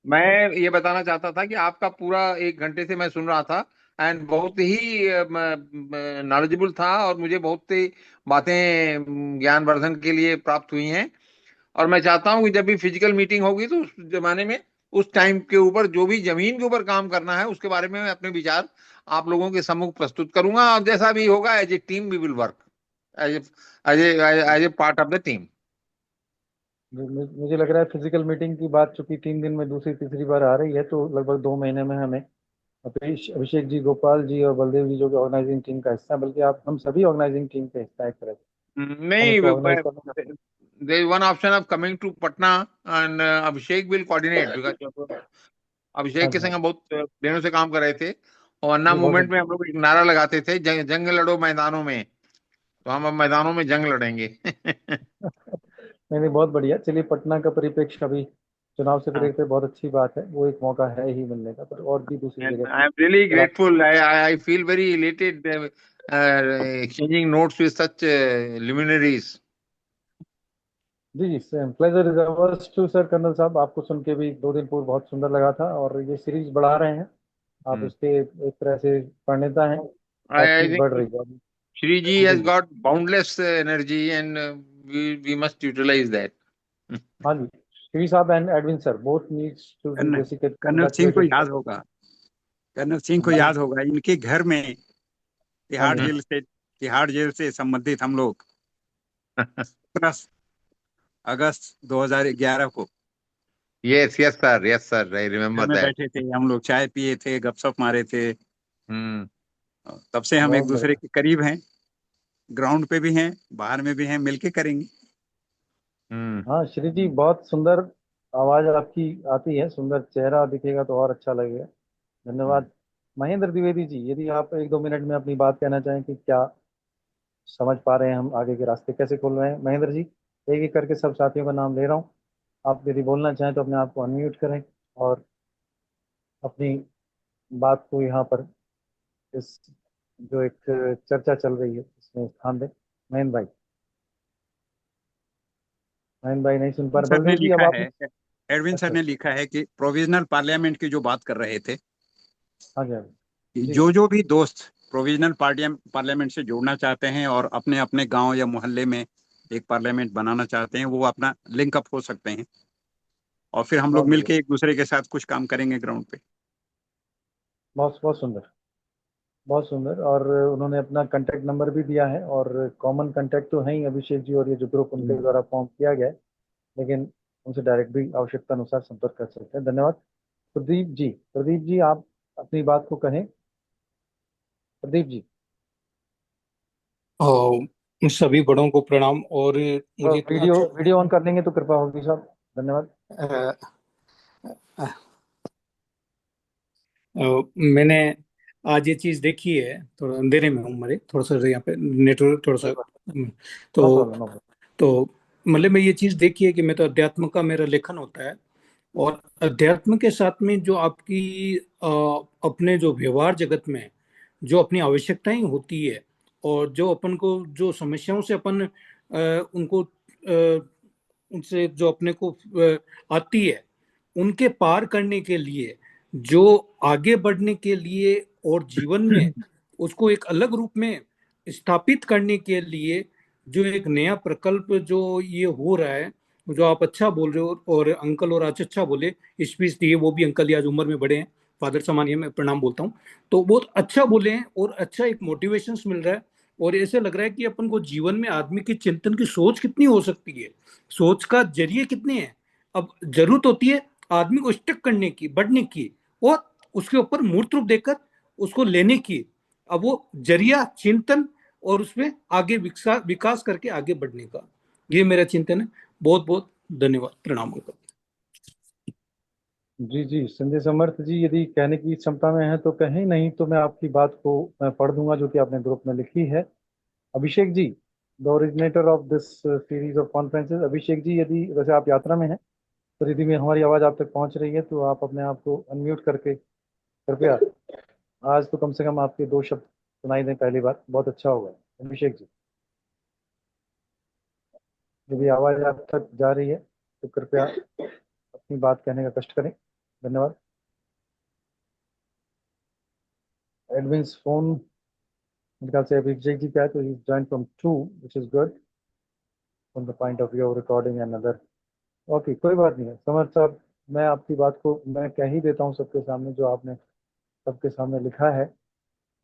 मैं ये बताना चाहता था कि आपका पूरा 1 घंटे से मैं सुन रहा था एंड बहुत ही नॉलेजेबल था और मुझे बहुत सी बातें ज्ञानवर्धन के लिए प्राप्त हुई हैं। और मैं चाहता हूं कि जब भी फिजिकल मीटिंग होगी तो उस जमाने में उस टाइम के ऊपर जो भी जमीन के ऊपर काम करना है उसके बारे में मैं अपने विचार आप लोगों के सम्मुख प्रस्तुत करूंगा और जैसा भी होगा as a team we will work as as a part of the team. मुझे लग रहा है फिजिकल मीटिंग की बात चूंकि 3 दिन में दूसरी तीसरी बार आ रही है, तो लगभग 2 महीने में हमें अभिषेक जी, गोपाल जी और बलदेव जी जो कि ऑर्गेनाइजिंग टीम का हिस्सा है, बल्कि आप हम सभी ऑर्गेनाइजिंग टीम के हिस्सा है एक तरह से, हम नहीं, इसको ऑर्गेनाइज करना। there is one option of coming to Patna and Abhishek will coordinate because हाँ अभिषेक के जी, हाँ संग हम बहुत दिनों से काम कर रहे थे और अन्ना जी, बहुत मूवमेंट में हम लोग एक नारा लगाते थे जंग लड़ो मैदानों में, तो हम अब मैदानों में जंग लड़ेंगे। नहीं नहीं, बहुत बढ़िया। चलिए, पटना का परिप्रेक्ष्य अभी चुनाव से हाँ, पहले पे बहुत अच्छी बात है, वो एक मौका है ही मिलने का, पर और भी दूसरी and जगह I am really चला। grateful. I feel very elated exchanging notes with such luminaries. जी जी, same pleasure is ours to sir. Colonel साहब, आपको सुन के भी 2 दिन पूर्व बहुत सुंदर लगा था, और ये सीरीज बढ़ा रहे हैं आप, Hmm. उसके एक तरह से प्रणेता हैं, और I चीज think बढ़ रही है अभी। Shri ji ji has ji, got boundless energy and we must utilize that. हाँ जी, श्री साहब and Edwin sir both needs to be colonel basically colonel Singh को कंग्रेचुलेटेड याद फॉर। होगा, कर्नल सिंह को हाँ याद होगा इनके घर में हाँ तिहाड़ जी, जेल से संबंधित हम लोग 15 अगस्त 2011 को Yes, yes, sir. Yes, sir. I घर remember में that. बैठे थे, हम लोग चाय पिए थे, गपशप मारे थे। Hmm. तब से हम एक बहुत दूसरे बढ़िया। के करीब हैं, ग्राउंड पे भी हैं, बाहर में भी हैं, मिलके करेंगे। Hmm. हाँ श्री जी, बहुत सुंदर आवाज आपकी आती है, सुंदर चेहरा दिखेगा तो और अच्छा लगेगा। धन्यवाद। महेंद्र द्विवेदी जी, यदि आप 1-2 मिनट में अपनी बात कहना चाहें कि क्या समझ पा रहे हैं, हम आगे के रास्ते कैसे खोल रहे हैं। महेंद्र जी, एक एक करके सब साथियों का नाम ले रहा हूँ, आप यदि बोलना चाहें तो अपने आप को अनम्यूट करें और अपनी बात को यहाँ पर इस जो एक चर्चा चल रही है इसमें स्थान दें। महेंद्र भाई, महेंद्र भाई नहीं सुन पा रहे। सर ने बलदेव जी, अब लिखा आप। है, एडविन सर अच्छा ने अच्छा, लिखा है कि प्रोविजनल पार्लियामेंट की जो बात कर रहे थे, हाँ जी, हाँ कि जी, जो भी दोस्त प्रोविजनल पार्लियामेंट से जोड़ना चाहते हैं और अपने अपने गांव या मोहल्ले में एक पार्लियामेंट बनाना चाहते हैं, वो अपना लिंक अप हो सकते हैं और फिर हम लोग बहुत बढ़िया, मिलके एक दूसरे के साथ कुछ काम करेंगे ग्राउंड पे। बहुत बहुत सुंदर, बहुत सुंदर। और उन्होंने अपना कांटेक्ट नंबर भी दिया है, और कॉमन कांटेक्ट तो है ही अभिषेक जी, और ये जो ग्रुप उनके द्वारा फॉर्म किया गया है, लेकिन उनसे डायरेक्ट भी आवश्यकता अनुसार संपर्क कर सकते हैं। धन्यवाद। प्रदीप जी, प्रदीप जी आप अपनी बात को कहें। प्रदीप जी, सभी बड़ों को प्रणाम। और मुझे इतना वीडियो अच्छा वीडियो ऑन कर लेंगे तो कृपा होगी साहब, धन्यवाद। अ, मैंने आज ये चीज देखी है, थोड़ा अंधेरे में हूँ, मेरे थोड़ा सा यहाँ पे नेटवर्क थोड़ा सा नो तो प्रॉब्लम, नो प्रॉब्लम। तो मतलब मैं ये चीज देखी है कि मैं तो अध्यात्म का मेरा लेखन होता है, और अध्यात्म के साथ में जो आपकी अपने जो व्यवहार जगत में जो अपनी आवश्यकताएं होती है, और जो अपन को जो समस्याओं से अपन उनको उनसे जो अपने को आती है, उनके पार करने के लिए, जो आगे बढ़ने के लिए और जीवन में उसको एक अलग रूप में स्थापित करने के लिए जो एक नया प्रकल्प जो ये हो रहा है, जो आप अच्छा बोल रहे हो, और अंकल और आज अच्छा बोले, स्पीच दिए, वो भी अंकल ही आज उम्र में बड़े हैं, फादर सामान्य मैं प्रणाम बोलता हूँ, तो बहुत अच्छा बोले हैं और अच्छा एक मोटिवेशन मिल रहा है। और ऐसे लग रहा है कि अपन को जीवन में आदमी की चिंतन की सोच कितनी हो सकती है, सोच का जरिए कितने हैं। अब जरूरत होती है आदमी को स्टक करने की, बढ़ने की, और उसके ऊपर मूर्त रूप देकर उसको लेने की। अब वो जरिया चिंतन और उसमें आगे विकास करके आगे बढ़ने का, ये मेरा चिंतन है। बहुत बहुत धन्यवाद, प्रणाम अंकल। जी जी, संजय समर्थ जी, यदि कहने की क्षमता में है तो कहें, नहीं तो मैं आपकी बात को मैं पढ़ दूंगा जो कि आपने ग्रुप में लिखी है। Abhishek ji, the originator of this series of conferences, Abhishek ji, यदि वैसे आप यात्रा में हैं, तो यदि में हमारी आवाज़ आप तक पहुंच रही है तो आप अपने आप को अनम्यूट करके कृपया आज तो कम से कम आपके 2 शब्द सुनाई दें पहली बार, बहुत अच्छा होगा। अभिषेक जी, यदि आवाज आप तक जा रही है तो कृपया अपनी बात कहने का कष्ट करें। धन्यवाद। एडविन्स फोन मेरे ख्याल से अभिषेक जी क्या है, तो join from 2 which is good from the point of view of recording and other. Okay, कोई बात नहीं है समर साहब, मैं आपकी बात को मैं कह ही देता हूँ सबके सामने जो आपने सबके सामने लिखा है।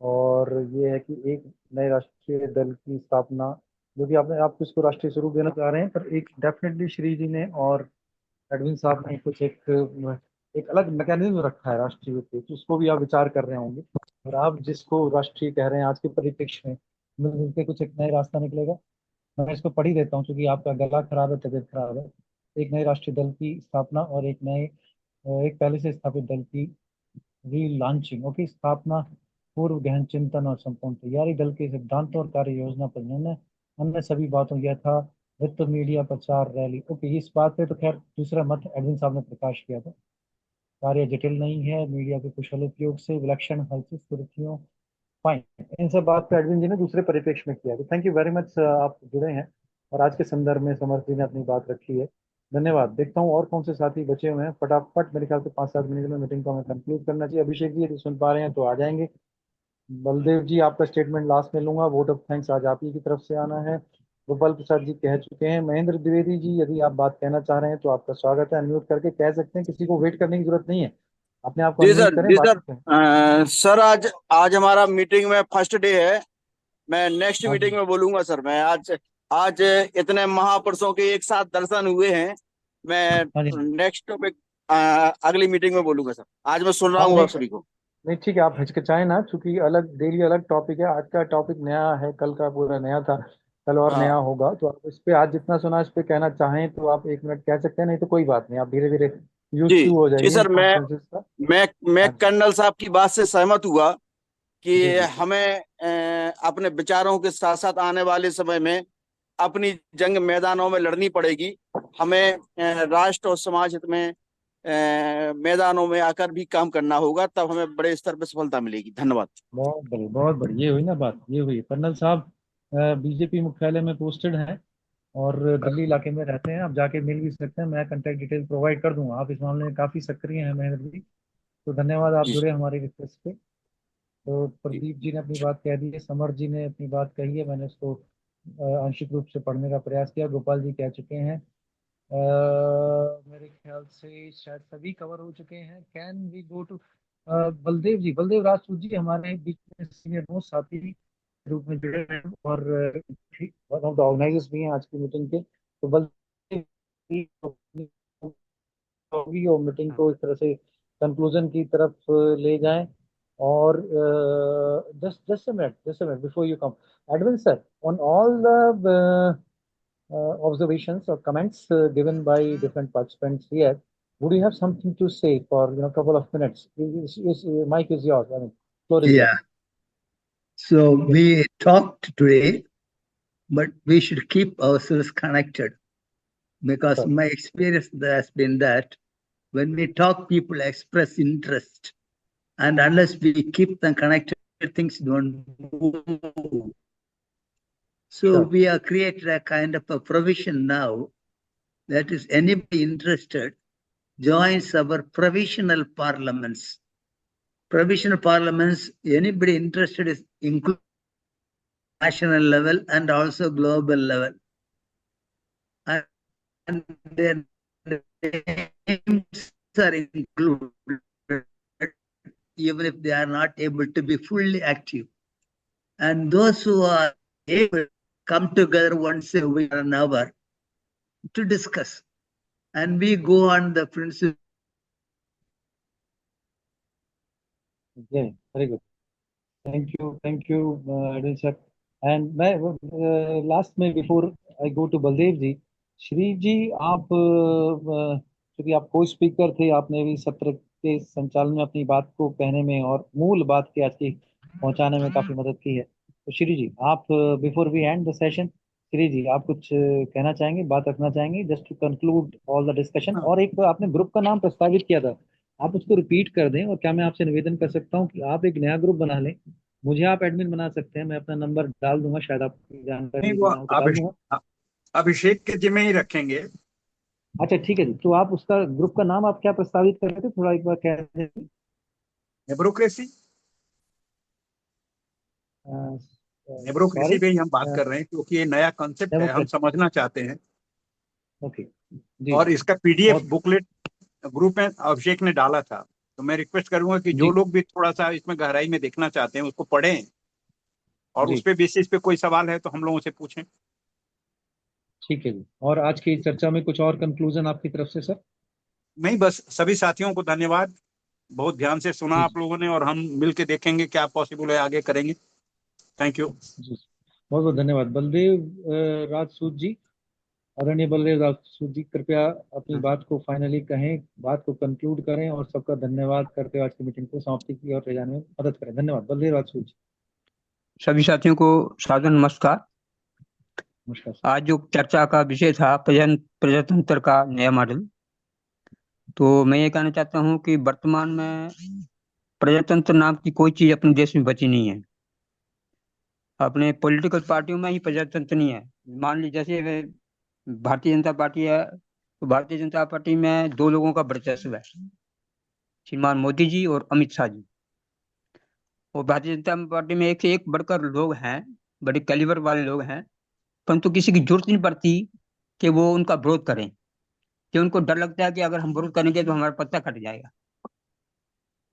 और ये है कि एक नए राष्ट्रीय दल की स्थापना, जो कि आप इसको राष्ट्रीय स्वरूप देना चाह रहे हैं, पर एक डेफिनेटली श्री जी ने और एडविन साहब ने कुछ एक अलग मैकेनिज्म रखा है राष्ट्रीय पे, तो उसको भी आप विचार कर रहे होंगे। और आप जिसको राष्ट्रीय कह रहे हैं आज के परिप्रेक्ष्य में, मिलके कुछ एक नया रास्ता निकलेगा। मैं इसको पढ़ ही देता हूँ क्योंकि आपका गला खराब है, तबीयत खराब है। एक नए राष्ट्रीय दल की स्थापना और एक पहले से स्थापित दल की रीलॉन्चिंग। ओके, स्थापना, पूर्व गहन चिंतन और संपूर्ण तैयारी, दल के सिद्धांतों और कार्य योजना पर निर्णय, अन्य सभी बातों यथा वित्त, मीडिया, प्रचार, रैली। ओके, इस बात पे तो खैर दूसरा मत एडविन साहब ने प्रकाश किया था। कार्य जटिल नहीं है, मीडिया के कुशल उपयोग से विलक्षण हल्की सुर्खियों, फाइन। इन सब बात पे एडविन जी ने दूसरे परिप्रेक्ष्य में किया। तो थैंक यू वेरी मच, आप जुड़े हैं और आज के संदर्भ में समर्थ जी ने अपनी बात रखी है। धन्यवाद। देखता हूँ और कौन से साथी बचे हुए हैं। फटाफट मेरे ख्याल से 5-7 मिनट में मीटिंग को हमें कंक्लूड करना चाहिए। अभिषेक जी यदि सुन पा रहे हैं तो आ जाएंगे। बलदेव जी, आपका स्टेटमेंट लास्ट में लूंगा। वोट ऑफ थैंक्स आज आप ही की तरफ से आना है। गोपाल प्रसाद जी कह चुके हैं। महेंद्र द्विवेदी जी, यदि आप बात कहना चाह रहे हैं तो आपका स्वागत है, अनम्यूट करके कह सकते हैं, किसी को वेट करने की जरूरत नहीं है, अपने आप को जी अनम्यूट सर, करें, जी बात सर। करें। सर आज आज हमारा मीटिंग में फर्स्ट डे है। मैं नेक्स्ट हाँ मीटिंग जी, में बोलूंगा सर। मैं आज आज इतने महापुरुषों के एक साथ दर्शन हुए हैं। मैं हाँ जी, नेक्स्ट टॉपिक अगली मीटिंग में बोलूंगा सर। आज मैं सुन रहा हाँ हूँ नहीं, आप सभी को। नहीं ठीक है, आप हिचकिचाए ना, चूंकि अलग डेली अलग टॉपिक है। आज का टॉपिक नया है, कल का पूरा नया था, कल और नया हाँ होगा। तो आप इस पे आज जितना सुना इस पे कहना चाहें तो आप 1 मिनट कह सकते हैं, नहीं तो कोई बात नहीं, आप धीरे धीरे यूज जी, टू हो जी जाइए इन सर। कॉन्फ्रेंसेस का। मैं हाँ जी, कर्नल साहब की बात से सहमत हुआ कि जी जी जी, हमें अपने विचारों के साथ साथ आने वाले समय में अपनी जंग मैदानों में लड़नी पड़ेगी। हमें राष्ट्र और समाज हित में मैदानों में आकर भी काम करना होगा, तब हमें बड़े स्तर पर सफलता मिलेगी। धन्यवाद। बहुत बढ़िया, बहुत बढ़िया। ये हुई ना बात, ये हुई। कर्नल साहब बीजेपी मुख्यालय में पोस्टेड हैं और दिल्ली इलाके में रहते हैं। आप जाके मिल भी सकते हैं, मैं कांटेक्ट डिटेल प्रोवाइड कर दूंगा। आप इस मामले में काफी सक्रिय हैं महेंद्र जी, तो धन्यवाद आप जी जुड़े हमारी रिक्वेस्ट पे। तो जी प्रदीप जी ने अपनी बात कह दी है, समर जी ने अपनी बात कही है, मैंने उसको आंशिक रूप से पढ़ने का प्रयास किया। गोपाल जी कह चुके हैं। मेरे ख्याल से शायद सभी कवर हो चुके हैं। Can we go to Baldev ji, Baldev Rajput ji हमारे बीच में सीनियर मोस्ट साथी के रूप में जुड़े हैं और वन ऑफ द ऑर्गेनाइजर्स भी हैं आज की मीटिंग के। तो बलदेव जी होगी और मीटिंग को इस तरह से कंक्लूजन की तरफ ले जाएं। और just a minute before you come, Edwin sir, on all the observations or comments given by different participants here, would you have something to say for couple of minutes? Mic is yours. I mean, floor is yours. Yeah. So Yes. we talked today, but we should keep ourselves connected because Sir. my experience has been that when we talk, people express interest, and unless we keep them connected, things don't move. So Sure. we have created a kind of a provision now that is anybody interested joins our provisional parliaments. Provisional parliaments, anybody interested is included national level and also global level. And their names are included even if they are not able to be fully active. And those who are able to come together once a week or an hour to discuss. And we go on the principle. Okay, very good. Thank you, Adil sir. And मैं last में before I go to Baldev ji, Shri ji आप क्योंकि आप को speaker थे, आपने भी सत्र के संचालन में अपनी बात को कहने में और मूल बात के आज की पहुंचाने में काफी मदद की है। तो श्री जी आप before we end the session, Shri ji आप कुछ कहना चाहेंगे, बात रखना चाहेंगे, just to conclude all the discussion. और एक आपने ग्रुप का नाम प्रस्तावित किया था, आप उसको रिपीट कर दें। और क्या मैं आपसे निवेदन कर सकता हूँ कि आप एक नया ग्रुप बना लें मुझे आप एडमिन बना सकते हैं, मैं अपना नंबर डाल दूंगा, शायद आपकी जानकारी नहीं, वो ना हो तो डाल दूंगा। अभिषेक के जिम्मे ही रखेंगे। अच्छा ठीक है जी, तो आप उसका ग्रुप का नाम आप क्या प्रस्तावित कर रहे थे, थोड़ा एक बार कह दें। ब्यूरोक्रेसी, सॉरी, डेमोक्रेसी पे ही हम बात कर रहे हैं, क्योंकि ये नया कॉन्सेप्ट है, हम डेमोक्रेसी। समझना चाहते हैं। ओके जी और जी, इसका पीडीएफ बहुत बुकलेट ग्रुप में अभिषेक ने डाला था, तो मैं रिक्वेस्ट करूंगा कि जो जी लोग भी थोड़ा सा इसमें गहराई में देखना चाहते हैं उसको पढ़ें, और उस जी, पे बेसिस पे कोई सवाल है तो हम लोगों से पूछें। ठीक है जी। और आज की चर्चा में कुछ और कंक्लूजन आपकी तरफ से सर? नहीं, बस सभी साथियों को धन्यवाद, बहुत ध्यान से सुना जी आप लोगों ने, और हम मिल के देखेंगे क्या पॉसिबल है, आगे करेंगे। Thank you. जी, बहुत बहुत धन्यवाद। बलदेव राजसूत जी, आदरणीय बलदेव राजसूत जी, कृपया अपनी बात को फाइनली कहें, बात को कंक्लूड करें और सबका धन्यवाद करते हुए आज की मीटिंग को समाप्ति की ओर ले जाने में मदद करें। धन्यवाद। बलदेव राजसूत जी। सभी साथियों को सादर नमस्कार। नमस्कार। आज जो चर्चा का विषय था प्रजातंत्र का नया मॉडल, तो मैं ये कहना चाहता हूँ कि वर्तमान में प्रजातंत्र नाम की कोई चीज अपने देश में बची नहीं है। अपने पॉलिटिकल पार्टियों में ही प्रजातंत्र नहीं है। मान लीजिए जैसे भारतीय जनता पार्टी है, तो भारतीय जनता पार्टी में दो लोगों का वर्चस्व है, श्रीमान मोदी जी और अमित शाह जी। और भारतीय जनता पार्टी में एक से एक बढ़कर लोग हैं, बड़े कैलिबर वाले लोग हैं, परंतु किसी की जरूरत नहीं पड़ती कि वो उनका विरोध करें, कि उनको डर लगता है कि अगर हम विरोध करेंगे तो हमारा पत्ता कट जाएगा।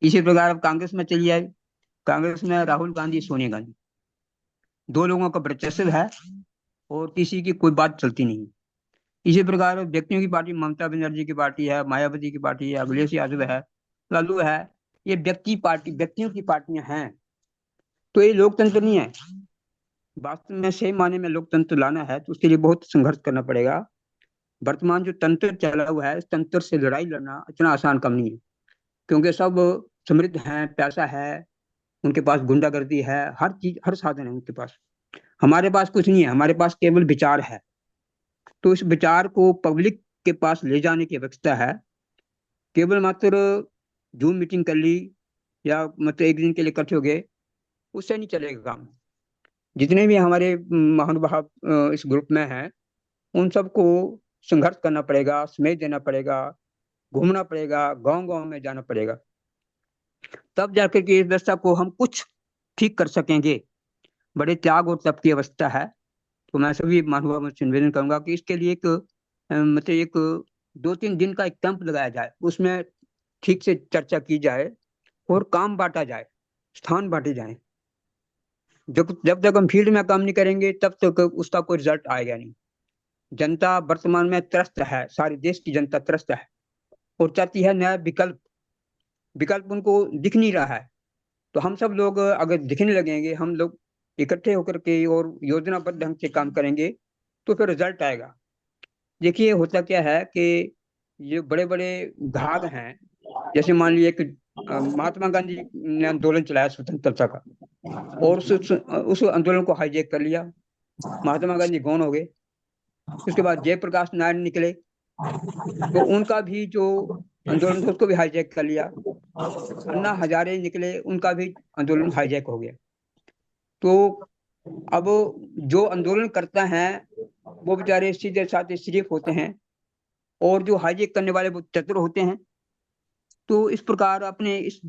इसी प्रकार अब कांग्रेस में चलिए आए, कांग्रेस में राहुल गांधी, सोनिया गांधी, दो लोगों का वर्चस्व है और किसी की कोई बात चलती नहीं। इसी प्रकार व्यक्तियों की पार्टी, ममता बनर्जी की पार्टी है, मायावती की पार्टी है, अखिलेश यादव है, लालू है, ये व्यक्तियों की पार्टियां हैं। तो ये लोकतंत्र नहीं है। वास्तव में सही मायने में लोकतंत्र लाना है तो उसके लिए बहुत संघर्ष करना पड़ेगा। वर्तमान जो तंत्र चला हुआ है, इस तंत्र से लड़ाई लड़ना इतना आसान काम नहीं है, क्योंकि सब समृद्ध हैं, पैसा है, उनके पास गुंडागर्दी है, हर चीज, हर साधन है उनके पास। हमारे पास कुछ नहीं है, हमारे पास केवल विचार है। तो इस विचार को पब्लिक के पास ले जाने की आवश्यकता है। केवल मात्र जूम मीटिंग कर ली या मतलब एक दिन के लिए इकट्ठे हो गए, उससे नहीं चलेगा काम। जितने भी हमारे महानुभाव इस ग्रुप में हैं, उन सबको संघर्ष करना पड़ेगा, समय देना पड़ेगा, घूमना पड़ेगा, गांव गांव में जाना पड़ेगा, तब जाकर के इस दशा को हम कुछ ठीक कर सकेंगे। बड़े त्याग और तप की अवस्था है। तो मैं सभी महानुभावों से निवेदन करूंगा कि इसके लिए एक मतलब एक 2-3 दिन का एक कैंप लगाया जाए, उसमें ठीक से चर्चा की जाए और काम बांटा जाए, स्थान बांटे जाए। जब जब तक हम फील्ड में काम नहीं करेंगे तब तक उसका कोई रिजल्ट आएगा नहीं। जनता वर्तमान में त्रस्त है, सारे देश की जनता त्रस्त है और चाहती है नया विकल्प। विकल्प उनको दिख नहीं रहा है। तो हम सब लोग अगर दिखने लगेंगे, हम लोग इकट्ठे होकर के और योजनाबद्ध ढंग से काम करेंगे तो फिर रिजल्ट आएगा। देखिए होता क्या है कि ये बड़े बड़े घाघ हैं, जैसे मान लीजिए कि महात्मा गांधी ने आंदोलन चलाया स्वतंत्रता का, और उस आंदोलन को हाईजैक कर लिया। महात्मा गांधी गौन हो गए। उसके बाद जयप्रकाश नारायण निकले, तो उनका भी जो आंदोलन था उसको भी हाईजैक कर लिया। अन्ना हजारे निकले, उनका भी आंदोलन हाईजैक हो गया। तो अब जो आंदोलन करता है वो बेचारे सीधे साधे शरीफ होते हैं, और जो हाईजैक करने वाले वो चतुर होते हैं। तो इस प्रकार अपने इस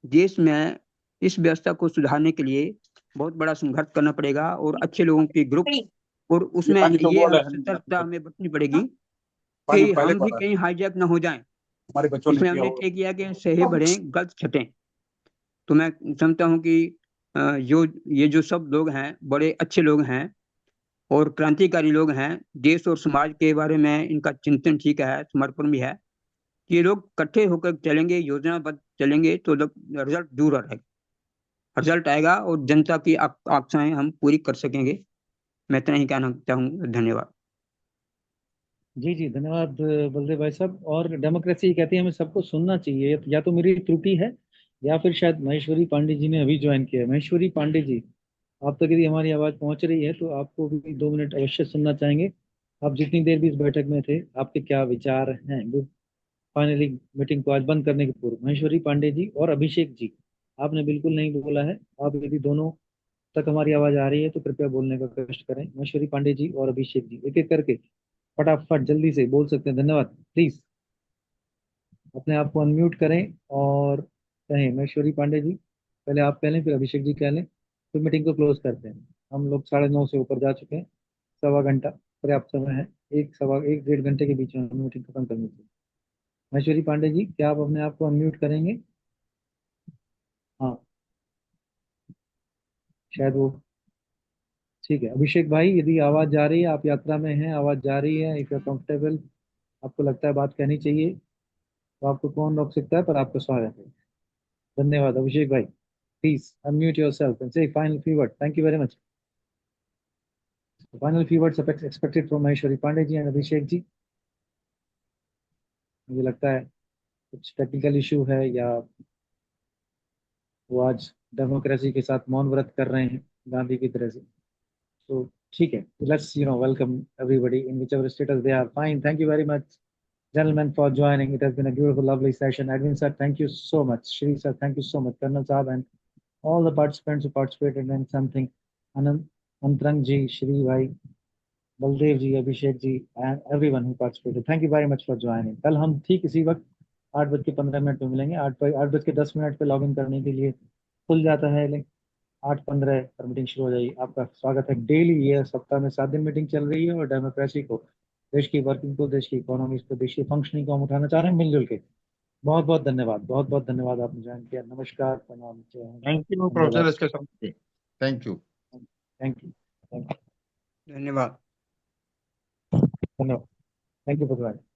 देश में इस व्यवस्था को सुधारने के लिए बहुत बड़ा संघर्ष करना पड़ेगा, और अच्छे लोगों की ग्रुप, और उसमें ये हम सतर्कता हमें बरतनी पड़ेगी कि हम भी कहीं हाईजैक न हो जाएं। हमारे बच्चों इसमें हमने तय किया कि सहे बढ़े गलत छटें। तो मैं समझता हूँ कि ये जो सब लोग हैं बड़े अच्छे लोग हैं और क्रांतिकारी लोग हैं, देश और समाज के बारे में इनका चिंतन ठीक है, समर्पण भी है। ये लोग इकट्ठे होकर चलेंगे, योजनाबद्ध चलेंगे तो रिजल्ट दूर रहेगा, रिजल्ट आएगा और जनता की आकांक्षाएं हम पूरी कर सकेंगे। मैं इतना ही कहना चाहूँगा। धन्यवाद। जी जी, धन्यवाद बलदेव भाई साहब। और डेमोक्रेसी कहती है हमें सबको सुनना चाहिए, या तो मेरी त्रुटि है या फिर शायद महेश्वरी पांडे जी ने अभी ज्वाइन किया है। महेश्वरी पांडे जी, आप तक यदि हमारी आवाज़ पहुंच रही है तो आपको भी 2 मिनट अवश्य सुनना चाहेंगे। आप जितनी देर भी इस बैठक में थे, आपके क्या विचार हैं फाइनली मीटिंग को आज बंद करने के पूर्व? महेश्वरी पांडे जी और अभिषेक जी, आपने बिल्कुल नहीं बोला है। आप यदि दोनों तक हमारी आवाज आ रही है तो कृपया बोलने का कष्ट करें। महेश्वरी पांडे जी और अभिषेक जी एक एक करके फटाफट जल्दी से बोल सकते हैं। धन्यवाद। प्लीज अपने आप को अनम्यूट करें और कहें। महेश्वरी पांडे जी पहले आप कह लें, फिर अभिषेक जी कह लें, फिर मीटिंग को क्लोज करते हैं। हम लोग 9:30 से ऊपर जा चुके हैं। सवा घंटा पर्याप्त समय है। एक डेढ़ घंटे के बीच में हमें मीटिंग खत्म करनी चाहिए। महेश्वरी पांडे जी क्या आप अपने आप को अनम्यूट करेंगे? हाँ शायद वो ठीक है। अभिषेक भाई यदि आवाज जा रही है, आप यात्रा में हैं, आवाज जा रही है, इफ यू कंफर्टेबल, आपको लगता है बात कहनी चाहिए, तो आपको कौन रोक सकता है? पर आपका स्वागत है। धन्यवाद अभिषेक भाई। प्लीज अनम्यूट योरसेल्फ एंड से final few words. Thank you very much. The final few words expected from Maheshwari Pandey ji and Abhishek ji. मुझे लगता है कुछ टेक्निकल इशू है या वो आज डेमोक्रेसी के साथ मौन व्रत कर रहे हैं गांधी की तरह से। तो ठीक है, let's welcome everybody in whichever status they are. Fine, thank you very much gentlemen for joining. It has been a beautiful lovely session. Edwin sir, thank you so much. Shri sir, thank you so much. Colonel Saab and all the participants who participated in something. Anand, Antrang ji, Shri bhai, Baldev ji, Abhishek ji and everyone who participated. Thank you very much for joining. कल हम ठीक इसी वक्त 8:15 पे मिलेंगे। 8:10 पे log in करने के लिए खुल जाता है लिंक। 8:15 पर मीटिंग शुरू हो जाएगी। आपका स्वागत है। डेली ये सप्ताह में 7 दिन मीटिंग चल रही है और डेमोक्रेसी को, देश की वर्किंग को, देश की इकोनॉमी को, देश की फंक्शनिंग को हम उठाना चाह रहे हैं मिलजुल के। बहुत बहुत धन्यवाद, बहुत बहुत धन्यवाद आपने ज्वाइन किया। नमस्कार, प्रणाम, जय हिंद। थैंक यू प्रोफेसर इसके साथ। Thank you. Thank you. धन्यवाद। धन्यवाद। Thank you for joining.